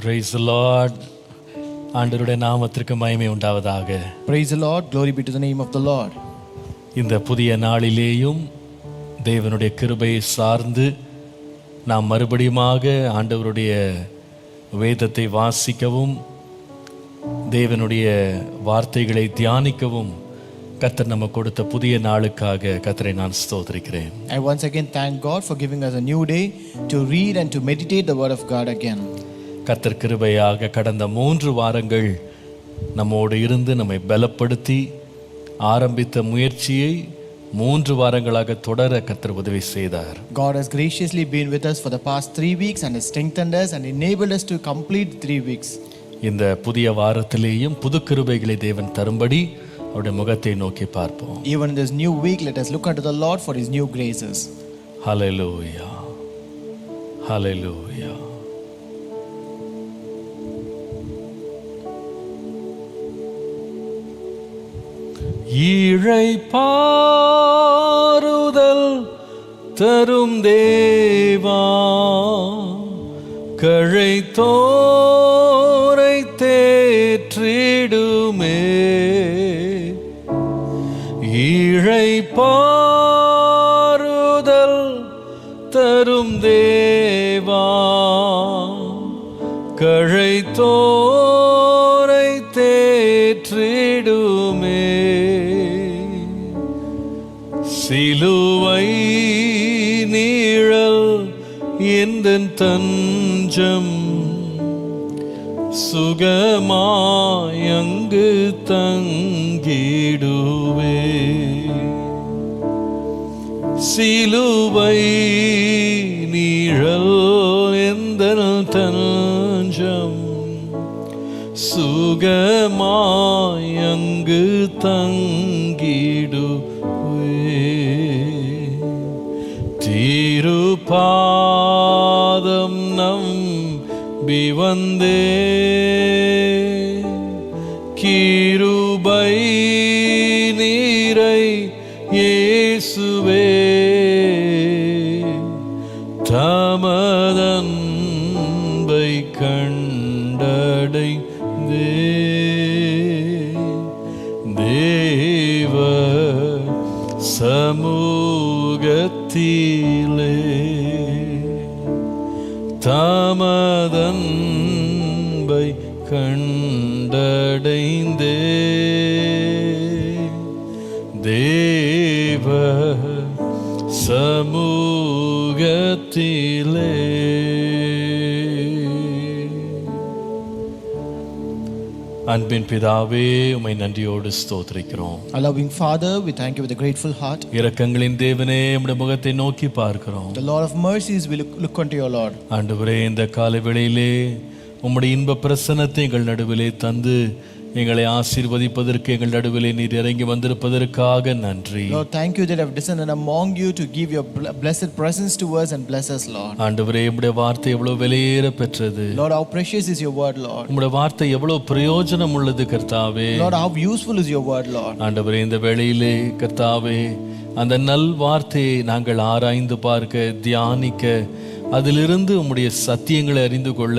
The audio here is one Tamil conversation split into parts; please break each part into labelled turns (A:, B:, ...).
A: Praise the Lord. ஆண்டவருடைய நாமத்திற்கு மகிமை உண்டாவதாக.
B: Praise the Lord. Glory be to the name of the Lord.
A: இந்த புதிய நாளிலேயும் தேவனுடைய கிருபையை சார்ந்து நாம் மறுபடியுமாக ஆண்டவருடைய வேதத்தை வாசிக்கவும் தேவனுடைய வார்த்தைகளை தியானிக்கவும் கர்த்தர் நமக்கு கொடுத்த புதிய நாளுக்காக கர்த்தரை நான் ஸ்தோத்திரிக்கிறேன்.
B: I once again thank God for giving us a new day to read and to meditate the word of God again.
A: கர்த்தர் கிருபையாக கடந்த 3 வாரங்கள் நம்மோடு இருந்து நம்மை பலப்படுத்தி ஆரம்பித்த முயற்சியை 3 வாரங்களாக தொடர கர்த்தர் உதவி செய்தார்.
B: God has graciously been with us for the past 3 weeks and has strengthened us and enabled us to complete 3 weeks.
A: இந்த புதிய வாரத்திலேயும் புது கிருபைகளை தேவன் தரும்படி அவருடைய முகத்தை நோக்கி பார்ப்போம்.
B: Even in this new week, let us look unto the Lord for His new graces.
A: Hallelujah. Hallelujah. இளைப்பாறுதல் தரும் தேவா கழைத்தோரை தேற்றிடுமே. இளைப்பாறுதல் தரும் தேவா கழைத்தோரை தேற்றிடுமே. சிலுவை நீழல் எந்தன் தஞ்சம் சுகமாயங்கு தங்கிடுவே. சிலுவை நீழல் எந்தன் தஞ்சம் சுகமாயங்கு தங்கிடுவே. திருப்பாதம் நம்பி வந்தே கிருபை நீரை இயேசுவே தமதன்பை கண்டடைந்தே. தேவ சமூகத்திலே தமதன்பை கண்டடைந்தே. தேவ சமூகத்திலே. அன்பின் பிதாவே உம்மை நன்றியோடு ஸ்தோத்திரிக்கிறோம்.
B: Our loving Father, we thank you with a grateful heart.
A: இரக்கங்களின் தேவனே உம்முடைய முகத்தை நோக்கி பார்க்கிறோம்.
B: The Lord of mercies, we look unto your Lord.
A: ஆண்டவரே, இந்த காலை வேளையிலே உம்முடைய இன்ப பிரசன்னத்தை எங்கள் நடுவிலே தந்து எங்களை ஆசீர்வதிப்பதற்கு எங்கள் நடுவிலே நீர் இறங்கி வந்திருப்பதற்காக நன்றி.
B: Lord, thank you that I have descended among you to give your blessed presence to us and bless us, Lord.
A: ஆண்டவரே, உம்முடைய வார்த்தை எவ்வளவு விலையேற பெற்றது.
B: Lord, how precious is your word, Lord.
A: உம்முடைய வார்த்தை எவ்வளவு பிரயோஜனம் உள்ளது கர்த்தாவே.
B: Lord, how useful is your word, Lord.
A: ஆண்டவரே, இந்த வேளையிலே கர்த்தாவே அந்த நல் வார்த்தையை நாங்கள் ஆராய்ந்து பார்க்க தியானிக்க அதிலிருந்து உம்முடைய சத்தியங்களை அறிந்து கொள்ள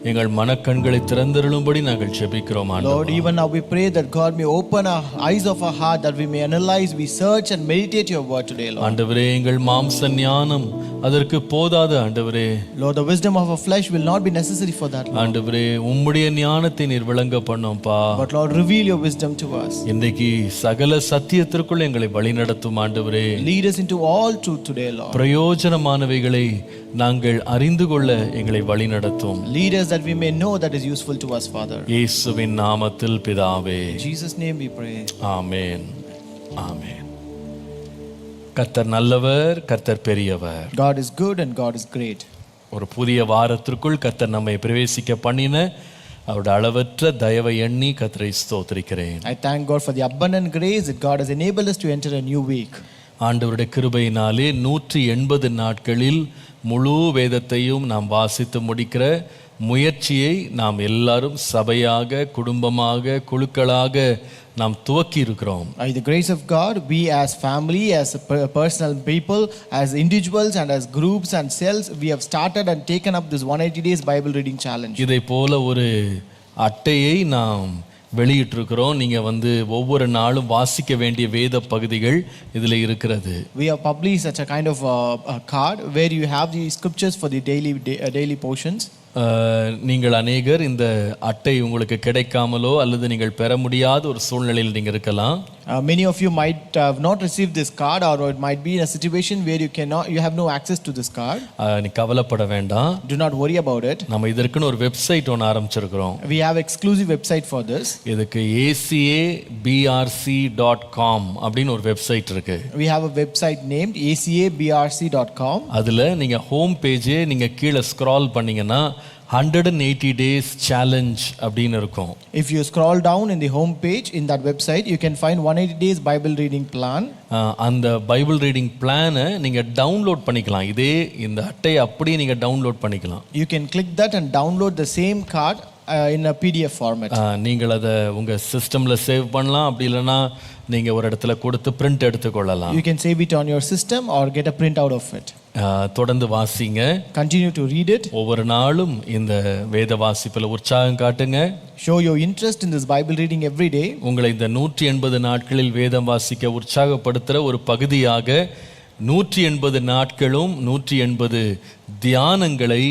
A: எங்கள் மனக்கண்களை திறந்தருளும்படி நாங்கள் ஜெபிக்கிறோம்.
B: Lord, even now we pray that God may open our eyes of our heart that we may analyze, we search and meditate your word today, Lord.
A: ஆண்டவரே, எங்கள் மாம்ச ஞானம் அதற்கு போதாது ஆண்டவரே.
B: Lord, the wisdom of our flesh will not be necessary for that, Lord.
A: ஆண்டவரே, உம்முடைய ஞானத்தை நீர் விளங்க பண்ணும்பா.
B: But Lord, reveal your wisdom to us.
A: இன்றைக்கு சகல சத்தியத்திற்குள் எங்களை வழிநடத்தும் ஆண்டவரே.
B: Lead us into all truth today, Lord.
A: பிரயோஜனமானவைகளை நாங்கள் அறிந்து கொள்ள எங்களை வழிநடத்தும்.
B: Lead us that we may know that is useful to us, Father.
A: இயேசுவின் நாமத்தில் பிதாவே.
B: In Jesus' name we pray.
A: ஆமென். ஆமென். கர்த்தர் நல்லவர், கர்த்தர் பெரியவர்.
B: God is good and God is great.
A: ஒரு புதிய வாரத்திற்குள் கர்த்தர் நம்மை பிரவேசிக்க பண்ணின அவருடைய அளவற்ற தயவை எண்ணி கர்த்தரை ஸ்தோத்திரிக்கிறேன்.
B: I thank God for the abundant grace that God has enabled us to enter a new week.
A: ஆண்டவருடைய கிருபையினாலே 180 நாட்களில் முழு வேதத்தையும் நாம் வாசித்து முடிக்கிற முயற்சியை நாம் எல்லாரும் சபையாக, குடும்பமாக, குழுக்களாக நாம் துவக்கி இருக்கிறோம்.
B: By the grace of God, we as family, as personal people, as individuals and as groups and cells, we have started and taken up this 180 days Bible reading challenge.
A: இதை போல ஒரு அட்டையை நாம் வெளியிட்டிருக்கிறோம். நீங்க ஒவ்வொரு நாளும் வாசிக்க வேண்டிய வேத பகுதிகள் இதில் இருக்கிறது.
B: We have published such a kind of a card where you have the scriptures for the daily portions.
A: நீங்கள் அநேகர் இந்த அட்டை உங்களுக்கு கிடைக்காமலோ அல்லது நீங்கள் பெற முடியாத ஒரு சூழ்நிலையில் நீங்கள் இருக்கலாம்.
B: Many of you might have not received this card, or it might be in a situation where you have no access to this card.
A: நீ கவலைப்பட வேண்டாம்.
B: Do not worry about it.
A: நம்ம இதற்குன்னு ஒரு வெப்சைட் ஒன்று ஆரம்பிச்சிருக்கிறோம்.
B: We have exclusive website for this.
A: இதுக்கு acabrc.com அப்படின்னு ஒரு வெப்சைட் இருக்கு.
B: We have a website named acabrc.com.
A: அதுல நீங்க ஹோம் பேஜே நீங்க கீழே ஸ்க்ரால் பண்ணீங்கன்னா 180 days challenge அப்படின்னு இருக்கும்.
B: If you scroll down in the home page in that website, you can find 180 days Bible reading plan.
A: அந்த பைபிள் ரீடிங் பிளானை நீங்க டவுன்லோட் பண்ணிக்கலாம். இதே இந்த அட்டையை அப்படியே நீங்க டவுன்லோட் பண்ணிக்கலாம்.
B: You can click that and download the same card in a PDF format.
A: நீங்கள் அதை உங்க சிஸ்டம்ல சேவ் பண்ணலாம். அப்படி இல்லைன்னா நீங்க ஒரு இடத்துல கொடுத்து பிரிண்ட் எடுத்துக்கொள்ளலாம்.
B: You can save it on your system or get a print out of it.
A: தொடர்ந்து வாசிங்க.
B: Continue to read it.
A: ஒவ்வொரு நாளும் இந்த வேத வாசிப்பில் உற்சாகம் காட்டுங்க.
B: Show your interest in this Bible reading every day.
A: உங்களை இந்த 180 நாட்களில் வேதம் வாசிக்க உற்சாகப்படுத்துகிற ஒரு பகுதியாக 180 நாட்களும் 180 தியானங்களை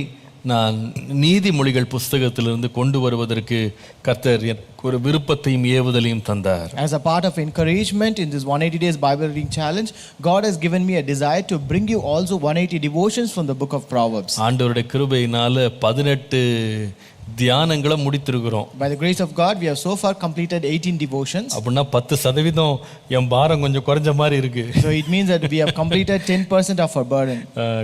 A: நான் நீதிமொழிகள் புஸ்தகத்திலிருந்து கொண்டு வருவதற்கு கர்த்தர் ஒரு விருப்பத்தையும் ஏவுதலையும் தந்தார்.
B: As a part of encouragement in this 180 days Bible reading challenge, God has given me a desire to bring you also 180 devotions from the book of Proverbs.
A: ஆண்டவருடைய கிருபையினால 18 தியானங்களை முடித்திருக்கிறோம்.
B: By the grace of God, we have so far completed 18 devotions.
A: அப்படின்னா 10% என் பாரம் கொஞ்சம் குறைஞ்ச மாதிரி இருக்கு.
B: So it means that we have completed 10% of our burden.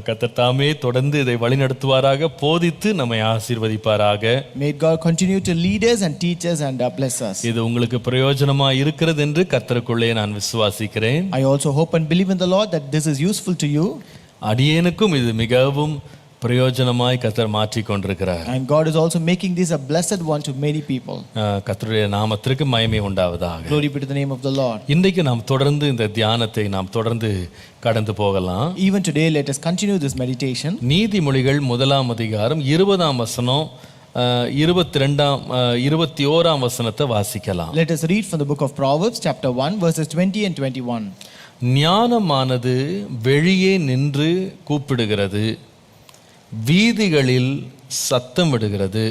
A: கர்த்தர் தாமே தொடர்ந்து இதை வழிநடத்துவாராக, போதித்து நம்மை ஆசீர்வதிப்பாராக.
B: May God continue to lead us and teach us and bless us.
A: இது உங்களுக்கு பிரயோஜனமா இருக்கிறது என்று கர்த்தருக்குள்ளே நான் விசுவாசிக்கிறேன்.
B: I also hope and believe in the Lord that this is useful to you.
A: அடியேனுக்கும் இது மிகவும் பிரயோஜனமாய் கர்த்தர் மாற்றிக் கொண்டிருக்கிறார்.
B: And God is also making this a blessed one to many people.
A: கர்த்தருடைய நாமத்திற்கு மகிமை உண்டாவதாக.
B: Glory be to the name of the Lord.
A: இன்றைக்கு நாம் தொடர்ந்து இந்த தியானத்தை நாம் தொடர்ந்து கடந்து போகலாம்.
B: Even today, let us continue this meditation.
A: நீதிமொழிகள் 1ஆம் அதிகாரம் 20ஆம் வசனம் 21ஆம் வசனத்தை வாசிக்கலாம்.
B: Let us read from the book of Proverbs chapter 1 verses 20 and 21.
A: ஞானமானது வெளியே நின்று கூப்பிடுகிறது, வீதிகளில் சத்தமிடுகிறது,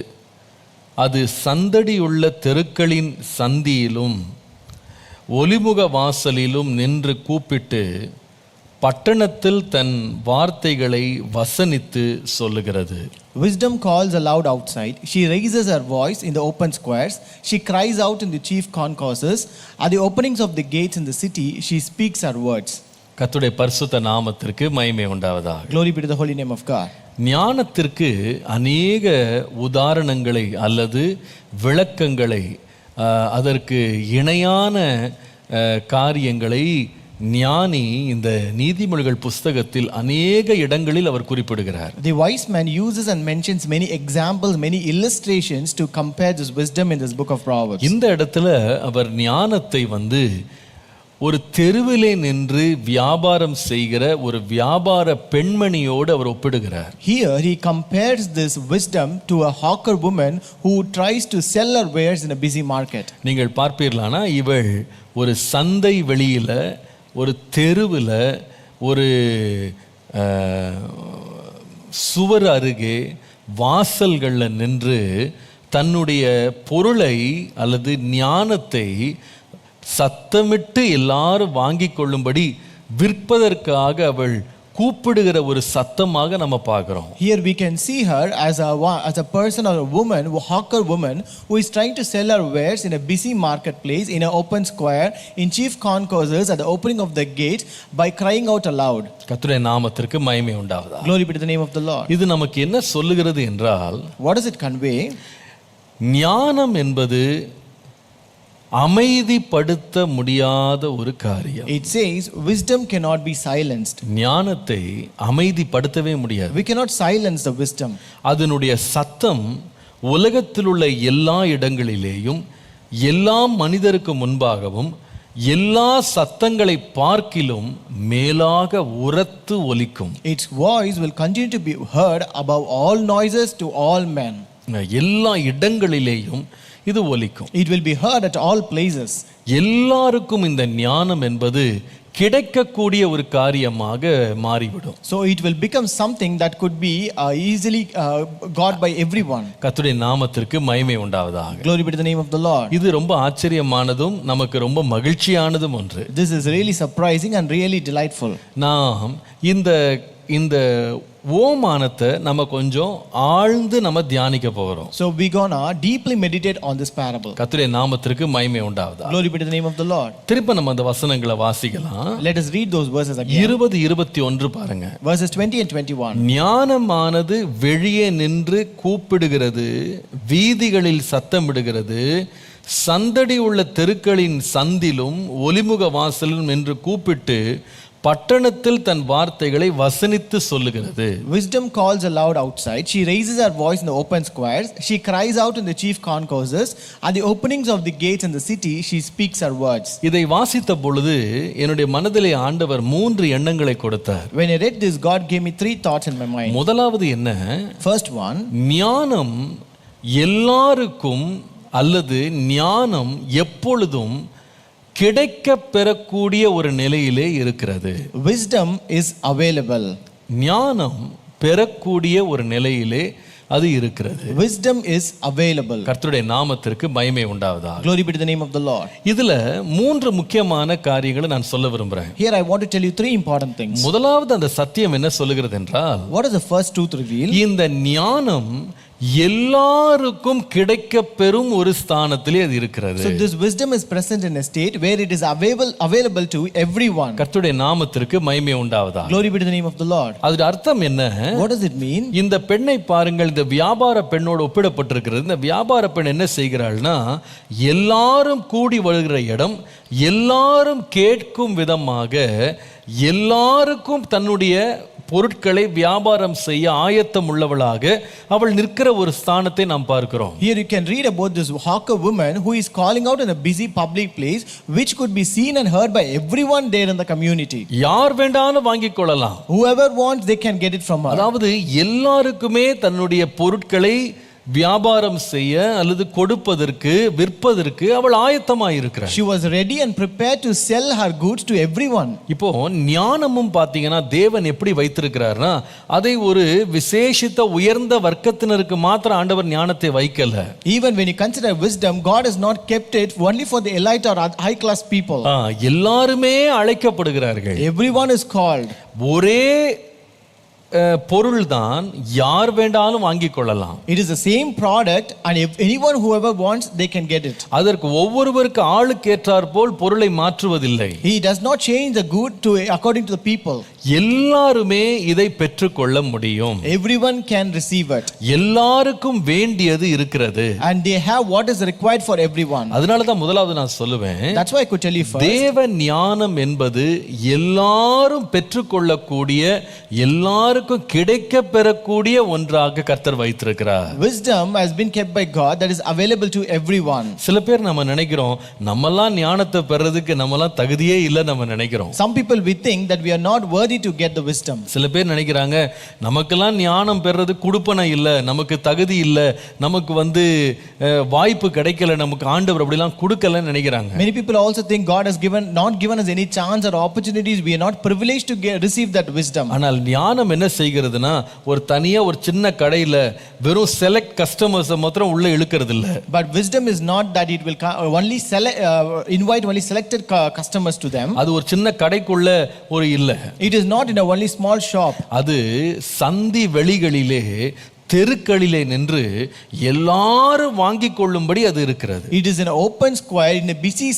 A: அது சந்தடியுள்ள தெருக்களின் சந்தியிலும் ஒலிமுக வாசலிலும் நின்று கூப்பிட்டு பட்டணத்தில் தன் வார்த்தைகளை வசனித்து சொல்லுகிறது.
B: Wisdom calls aloud outside. She raises her voice in the open squares. She cries out in the chief concourses. At the openings of the gates in the city, she speaks her words.
A: கர்த்தருடைய பரிசுத்த நாமத்திற்கு மகிமை உண்டாவதாக.
B: Glory be to the holy name of God.
A: ஞானத்திற்கு அநேக உதாரணங்களை அல்லது விளக்கங்களை, அதற்கு இணையான காரியங்களை ஞானி இந்த நீதிமொழிகள் புஸ்தகத்தில் அநேக இடங்களில் அவர் குறிப்பிடுகிறார்.
B: The wise man uses and mentions many examples, many illustrations to compare this wisdom in this book of Proverbs.
A: இந்த இடத்துல அவர் ஞானத்தை ஒரு தெருவிலே நின்று வியாபாரம் செய்கிற ஒரு வியாபார பெண்மணியோடு அவர் ஒப்பிடுகிறார்.
B: Here he compares this wisdom to a hawker woman who tries to sell her wares in a busy market.
A: நீங்கள் பார்ப்பீர்களானா இவள் ஒரு சந்தை வெளியில, ஒரு தெருவில், ஒரு சுவர் அருகே வாசல்களில் நின்று தன்னுடைய பொருளை அல்லது ஞானத்தை சத்தமிட்டு எல்லாரும் வாங்கிக் கொள்ளும்படி விற்பதற்காக அவள் கூப்பிடுகிற ஒரு சத்தமாக நம்ம பார்க்கிறோம்.
B: Here we can see her as a person or a woman, a hawker woman who is trying to sell her wares in a busy marketplace, in an open square, in chief concourses, at the opening of the gate, by crying out aloud.
A: கர்த்தருடைய நாமத்திற்கு மகிமை உண்டாவதாக.
B: Glory be to the name of the Lord.
A: இது நமக்கு என்ன சொல்லுகிறது என்றால்,
B: what does it convey?
A: ஞானம் என்பது அமைதிப்படுத்த முடியாத ஒரு காரியம்.
B: It says wisdom cannot be silenced.
A: ஞானத்தை அமைதிப்படுத்தவே முடியாது.
B: We cannot silence the wisdom.
A: அதனுடைய சத்தம் உலகத்தில் உள்ள எல்லா இடங்களிலேயும் எல்லா மனிதருக்கு முன்பாகவும் எல்லா சத்தங்களை பார்க்கிலும் மேலாக உரத்து ஒலிக்கும்.
B: Its voice will continue to be heard above all noises to all men.
A: எல்லா இடங்களிலேயும் இது ஒலிக்கும்.
B: It will be heard at all places.
A: எல்லாருக்கும் இந்த ஞானம் என்பது கிடைக்கக்கூடிய ஒரு காரியமாக மாறிவிடும்.
B: So it will become something that could be easily got by everyone.
A: கர்த்தருடைய நாமத்திற்கு மகிமை உண்டாவதாக.
B: Glory be to the name of the Lord.
A: இது ரொம்ப ஆச்சரியமானதும் நமக்கு ரொம்ப மகிழ்ச்சியானதும் ஒன்று.
B: This is really surprising and really delightful.
A: நாம் இந்த ஓமானத்தை நம்ம கொஞ்சம் ஆழ்ந்து நம்ம தியானிக்க போகிறோம்.
B: So we gonna deeply meditate on this parable.
A: கர்த்தருடைய நாமத்திற்கு மகிமை உண்டாவதாக.
B: Glory be to the name of the Lord.
A: திரும்ப நம்ம அந்த வசனங்களை வாசிக்கலாம்.
B: Let us read those verses again.
A: 20-21 பாருங்க.
B: Verses 20 and 21.
A: ஞானமானது வெளியே நின்று கூப்பிடுகிறது, வீதிகளில் சத்தமிடுகிறது, சந்தடி உள்ள தெருக்களின் சந்திலும் ஒலிமுக வாசலும் நின்று கூப்பிட்டு பட்டணத்தில் தன் வார்த்தைகளை வசனித்து சொல்லுகிறது.
B: Wisdom calls aloud outside. She raises her voice in the open squares. She cries out in the chief concourses. At the openings of the gates in the city, she speaks her words.
A: இதை வாசித்த பொழுது என்னுடைய மனதிலே ஆண்டவர் 3 எண்ணங்களை கொடுத்தார்.
B: When I read this, God gave me 3 thoughts in my mind.
A: முதலாவது என்ன?
B: First one,
A: ஞானம் எல்லாருக்கும் அல்லது ஞானம் எப்பொழுதும் கிடைக்க பெறக்கூடிய ஒரு நிலையிலே இருக்கிறது.
B: wisdom is available.
A: ஞானம் பெறக்கூடிய ஒரு நிலையிலே அது இருக்கிறது.
B: Wisdom is available.
A: கர்த்தருடைய நாமத்திற்கு மகிமை உண்டாவதாக.
B: Glory be to the name of the Lord.
A: இதுல 3 முக்கியமான காரியங்களை நான் சொல்ல விரும்புறேன்.
B: Here I want to tell you 3 important things.
A: முதலாவது அந்த சத்தியம் என்ன சொல்லுகிறது என்றால்,
B: What is the first truth revealed?
A: இந்த ஞானம் எல்லாருக்கும் கிடைக்க பெறும் ஒரு ஸ்தானத்திலே அது இருக்கிறது.
B: So this wisdom is present in a state where it is available to everyone.
A: கர்த்தருடைய நாமத்திற்கு மகிமை உண்டாவதாக.
B: Glory be to the name of the Lord.
A: அதோட அர்த்தம் என்ன?
B: What does it mean?
A: இந்த பெண்ணை பாருங்கள், இந்த வியாபார பெண்ணோடு ஒப்பிடப்பட்டிருக்கிறது. இந்த வியாபார பெண் என்ன செய்கிறாள்னா, எல்லாரும் கூடி வருகிற இடம், எல்லாரும் கேட்கும் விதமாக எல்லாருக்கும் தன்னுடைய பொருட்களை வியாபாரம் செய்ய ஆயத்தம் உள்ளவளாக அவள் நிற்கிற ஒரு ஸ்தானத்தை நாம் பார்க்கிறோம்.
B: Here you can read about this hawker woman who is calling out in a busy public place which could be seen and heard by everyone there in the community.
A: யார் வேண்டாலும் வாங்கிக் கொள்ளலாம்.
B: Whoever wants, they can get it from her.
A: அதாவது எல்லாருக்குமே தன்னுடைய பொருட்களை வியாபாரம் செய்ய அல்லது கொடுப்பதற்கு விற்பதற்கு அவள் ஆயத்தமாக இருக்கிறாள்.
B: She was ready and prepared to sell her goods to everyone.
A: இப்போ ஞானமும் பார்த்தீங்கன்னா தேவன் எப்படி வைத்திருக்கிறார்னா, அதை ஒரு விசேஷித்த உயர்ந்த வர்க்கத்தினருக்கு மாத்திரம் ஆண்டவர் ஞானத்தை வைக்கல.
B: Even when you consider wisdom, God has not kept it only for the elite or high class people.
A: எல்லாருமே அழைக்கப்படுகிறார்கள்.
B: Everyone is called.
A: ஒரே பொருள்தான், யார் வேண்டாலும் வாங்கிக் கொள்ளலாம்.
B: It is the same product and if anyone whoever wants, they can get it.
A: அதற்கு ஒவ்வொருவருக்கு ஆளுக்கு ஏற்றார் போல் பொருளை மாற்றுவதில்லை.
B: He does not change the good to according to the people.
A: எல்லாருமே இதை பெற்றுக்கொள்ள முடியும்.
B: Everyone can receive it.
A: எல்லாருக்கும் வேண்டியது இருக்கிறது.
B: And they have what is required for everyone.
A: அதனால தான் முதலாவது நான் சொல்லுவேன்,
B: That's why I could tell you first.
A: தேவ ஞானம் என்பது எல்லாரும் பெற்றுக்கொள்ளக்கூடிய, எல்லாருக்கும் கிடைக்க பெறக்கூடிய ஒன்றாக கர்த்தர் வைத்திருக்கிறார்.
B: Wisdom has been kept by God that is available to everyone.
A: சில பேர் நம்ம நினைக்கிறோம், நம்மெல்லாம் ஞானத்தை பெறதுக்கு நம்மெல்லாம் தகுதியே இல்லை நம்ம நினைக்கிறோம்.
B: Some people we think that we are not worthy to get the wisdom.
A: சில பேர் நினைக்கிறாங்க, நமக்கெல்லாம் ஞானம் பெறது குடுப்பனை இல்லை, நமக்கு தகுதி இல்லை, நமக்கு வாய்ப்பு கிடைக்கல, நமக்கு ஆண்டவர் அப்படிலாம் கொடுக்கலன்னு நினைக்கிறாங்க.
B: Many people also think God has not given us any chance or opportunities. We are not privileged to receive that wisdom.
A: ஆனால் ஞானம் என்ன செய்கிறதுனா, ஒரு தனியா ஒரு சின்ன கடையில வெறும் செலக்ட் கஸ்டமர்ஸ் மாத்திரம் உள்ள இழுக்கிறது இல்ல.
B: But wisdom is not that it will only invite only selected customers to them.
A: அது ஒரு சின்ன கடைக்குள்ள ஒரு இல்ல.
B: It is not in a only small shop.
A: அது சந்தி வெளிகளிலே தெருக்களிலே நின்று எல்லாரும் வாங்கிக் கொள்ளும்படி அது இருக்கிறது.
B: It is an open square in a busy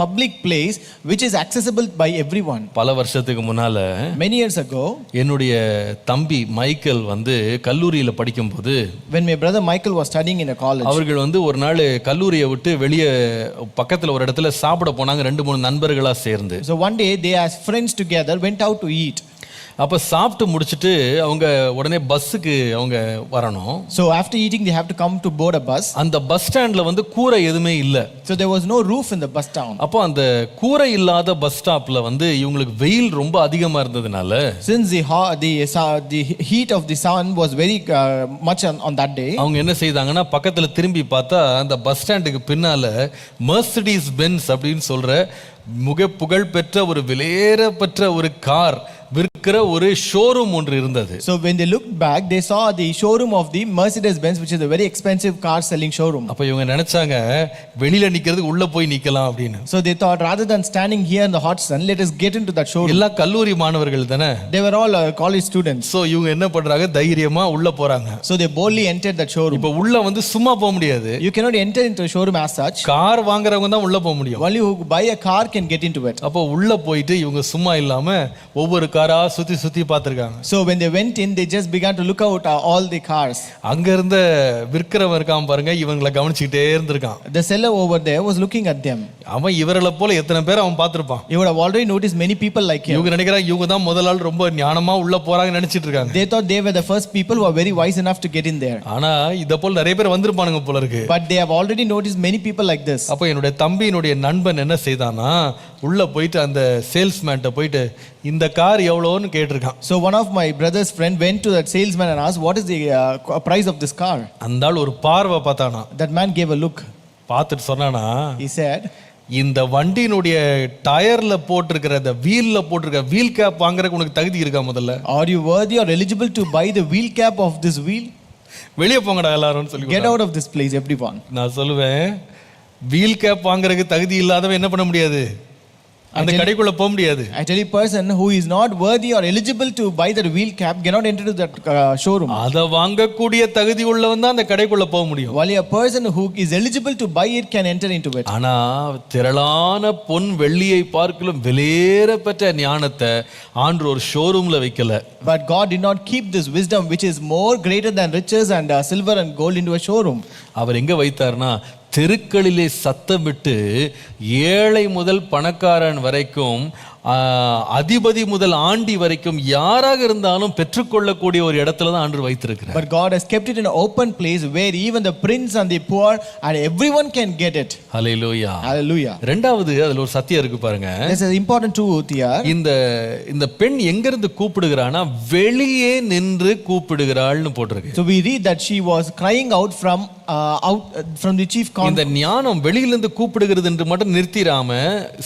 B: public place which is accessible by everyone.
A: பல வருஷத்துக்கு முன்னால
B: Many years ago,
A: என்னுடைய தம்பி மைக்கேல் கல்லூரியில படிக்கும்போது
B: when my brother Michael was studying in a college,
A: அவர்கள் ஒரு நாள் கல்லூரியை விட்டு வெளியே பக்கத்துல ஒரு இடத்துல சாப்பிட போனாங்க, 2-3 நண்பர்களா சேர்ந்து.
B: so one day they as friends together went out to eat.
A: அப்ப சாப்பிட்டு முடிச்சிட்டு அவங்க உடனே பஸ்ஸுக்கு அவங்க வரணும்.
B: So after eating they have to come to board a bus.
A: அந்த பஸ் ஸ்டாண்ட்ல கூரை எதுவுமே இல்ல.
B: So there was no roof in the bus town.
A: அப்போ அந்த கூரை இல்லாத பஸ் ஸ்டாப்ல இவங்களுக்கு வெயில் ரொம்ப அதிகமா இருந்ததுனால,
B: since the heat of the sun was very much on that day,
A: அவங்க என்ன செய்தாங்கன்னா பக்கத்துல திரும்பி பார்த்தா அந்த பஸ் ஸ்டாண்டுக்கு பின்னால மெர்சிடிஸ் பென்ஸ் அப்படின்னு சொல்ற மிக புகழ் பெற்ற ஒரு விலையேறப்பெற்ற ஒரு கார் விற்கிற ஒரு ஷோரூம் ஒன்று இருந்தது.
B: So when they looked back they saw the showroom of the Mercedes Benz, which is a very expensive car selling showroom.
A: அப்ப இவங்க நினைச்சாங்க வெளியில நிக்கிறதுக்கு உள்ள போய் நிக்கலாம் அப்படின்னு.
B: So they thought rather than standing here in the hot sun, let us get into that showroom.
A: எல்லா கல்லூரி மாணவர்கள் தானே.
B: They were all college students.
A: So இவங்க என்ன பண்றாங்க, தைரியமா உள்ள போறாங்க.
B: So they boldly entered that showroom.
A: இப்ப உள்ள சும்மா போக முடியாது.
B: You cannot enter into a showroom as such.
A: Car வாங்குறவங்க தான் உள்ள போக முடியும்.
B: Only who buy a car can get into it.
A: அப்ப உள்ள போயிட்டு இவங்க சும்மா இல்லாம ஒவ்வொரு காரா சுத்தி சுத்தி பார்த்திருக்காங்க.
B: So when they went in, they just began to look out all the cars.
A: அங்க இருந்த விற்கிறவன் இருக்கான் பாருங்க, இவங்களை கவனிச்சிட்டே இருந்திருக்கான்.
B: The seller over there was looking at them.
A: அவன் இவர்களை போல எத்தனை பேர் அவன் பார்த்திருப்பான்.
B: You would have already noticed many people like him.
A: இவங்க நினைக்கிறாங்க இவங்க தான் முதல் ஆள் ரொம்ப ஞானமா உள்ள போறாங்க நினைச்சிட்டு இருக்காங்க.
B: They thought they were the first people who are very wise enough to get in there.
A: ஆனா இத போல நிறைய பேர் வந்திருப்பானுங்க போல இருக்கு.
B: But they have already noticed many people like this.
A: அப்ப என்னுடைய தம்பியினுடைய நண்பன் என்ன செய்தானா, உள்ள போயிட்டு அந்த சேல்ஸ்மேன்ட்ட போயிட்டு இந்த கார் எவ்வளோன்னு கேட்டிருக்கான்.
B: So one of my brother's friend went to that salesman and asked, what is the price of this car?
A: அந்த ஆள் ஒரு பார்வை பார்த்தானா.
B: That man gave a look.
A: பார்த்துட்டு சொன்னானா,
B: he said,
A: இந்த வண்டியினுடைய டயர்ல போட்டிருக்கிற அந்த வீல்ல போட்டிருக்கிற வீல் கேப் வாங்குறதுக்கு உனக்கு தகுதி இருக்கா முதல்ல?
B: Are you worthy or eligible to buy the wheel cap of this wheel?
A: வெளியே போங்கடா எல்லாரும் சொல்லி.
B: Get out of this place everyone.
A: நான் சொல்லுவேன், வீல் கேப் வாங்குறதுக்கு தகுதி இல்லாதவன் என்ன பண்ண முடியாது, அந்த கடைக்குள்ள போக முடியாது.
B: I tell you, person who is not worthy or eligible to buy that wheel cap cannot enter to that showroom.
A: அத வாங்கக்கூடிய தகுதி உள்ளவன் தான் அந்த கடைக்குள்ள போக முடியும்.
B: Only a person who is eligible to buy it can enter into it.
A: ஆனா திரளான பொன் வெள்ளியை பார்க்கலும் விலையேறப்பெற்ற ஞானத்தை ஆண்டவர் ஒரு ஷோரூம்ல வைக்கல.
B: But God did not keep this wisdom which is more greater than riches and silver and gold into a showroom.
A: அவர் எங்க வைத்தார்னா, தெருக்களிலே சத்தமிட்டு ஏழை முதல் பணக்காரன் வரைக்கும், அதிபதி முதல் ஆண்டி வரைக்கும் யாராக இருந்தாலும் பெற்றுக்கொள்ளக்கூடிய ஒரு இடத்துல தான் ஆண்டவர் வைத்திருக்கிறார்.
B: But God has kept it in an open place where even the prince and the poor and everyone can get it.
A: Hallelujah.
B: Hallelujah.
A: இரண்டாவது அதுல ஒரு சத்தியம் இருக்கு பாருங்க.
B: There's an important truth here.
A: இந்த பெண் எங்க இருந்து கூப்பிடுகிறானா, வெளியே நின்று கூப்பிடுகிறாள்னு போட்டிருக்கு.
B: So we read that she was crying out from the chief conqueror.
A: இந்த ஞானம் வெளியிலிருந்து கூப்பிடுகிறது என்று மட்டும் நிறுத்திராம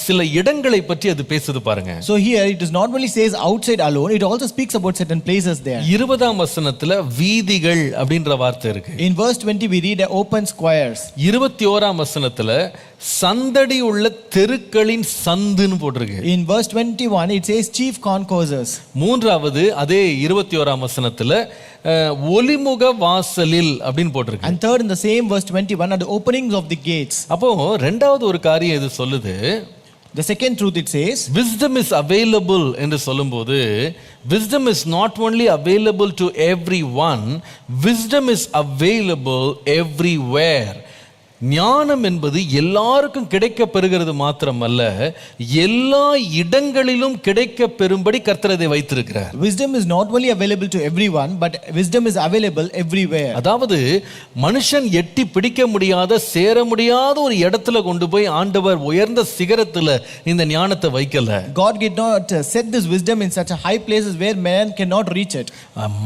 A: சில இடங்களை பற்றி அது பேசுது பாருங்க.
B: So here it is not only says outside alone, it also speaks about certain places there.
A: 20ஆம் வசனத்துல வீதிகள் அப்படிங்கற வார்த்தை இருக்கு.
B: In verse 20 we read open squares.
A: 21ஆம் வசனத்துல சந்தடி உள்ள தெருக்களின் சந்துன்னு போட்டிருக்கு.
B: In verse 21 it says chief concourses.
A: மூன்றாவது அதே 21ஆம் வசனத்துல ஒலிமுக வாசலில் அப்படின்னு போட்டிருக்கு.
B: And third in the same verse 21 are the openings of the gates.
A: அப்போ இரண்டாவது ஒரு காரியம் இது சொல்லுது.
B: The second truth it says,
A: wisdom is available என்று சொல்லும்போது, wisdom is not only available to everyone, wisdom is available everywhere. ஞானம் என்பது எல்லாருக்கும் கிடைக்க பெறுகிறது மாத்திரமல்ல, எல்லா இடங்களிலும் கிடைக்க பெறும்படி கர்த்தர் அதை வைத்திருக்கிறார்.
B: Wisdom is not only available to everyone, but wisdom is available everywhere.
A: அதாவது மனுஷன் எட்டி பிடிக்க முடியாத, சேர முடியாத ஒரு இடத்துல கொண்டு போய் ஆண்டவர் உயர்ந்த சிகரத்துல இந்த ஞானத்தை வைக்கல.
B: God did not set this wisdom in such a high places where man cannot reach it.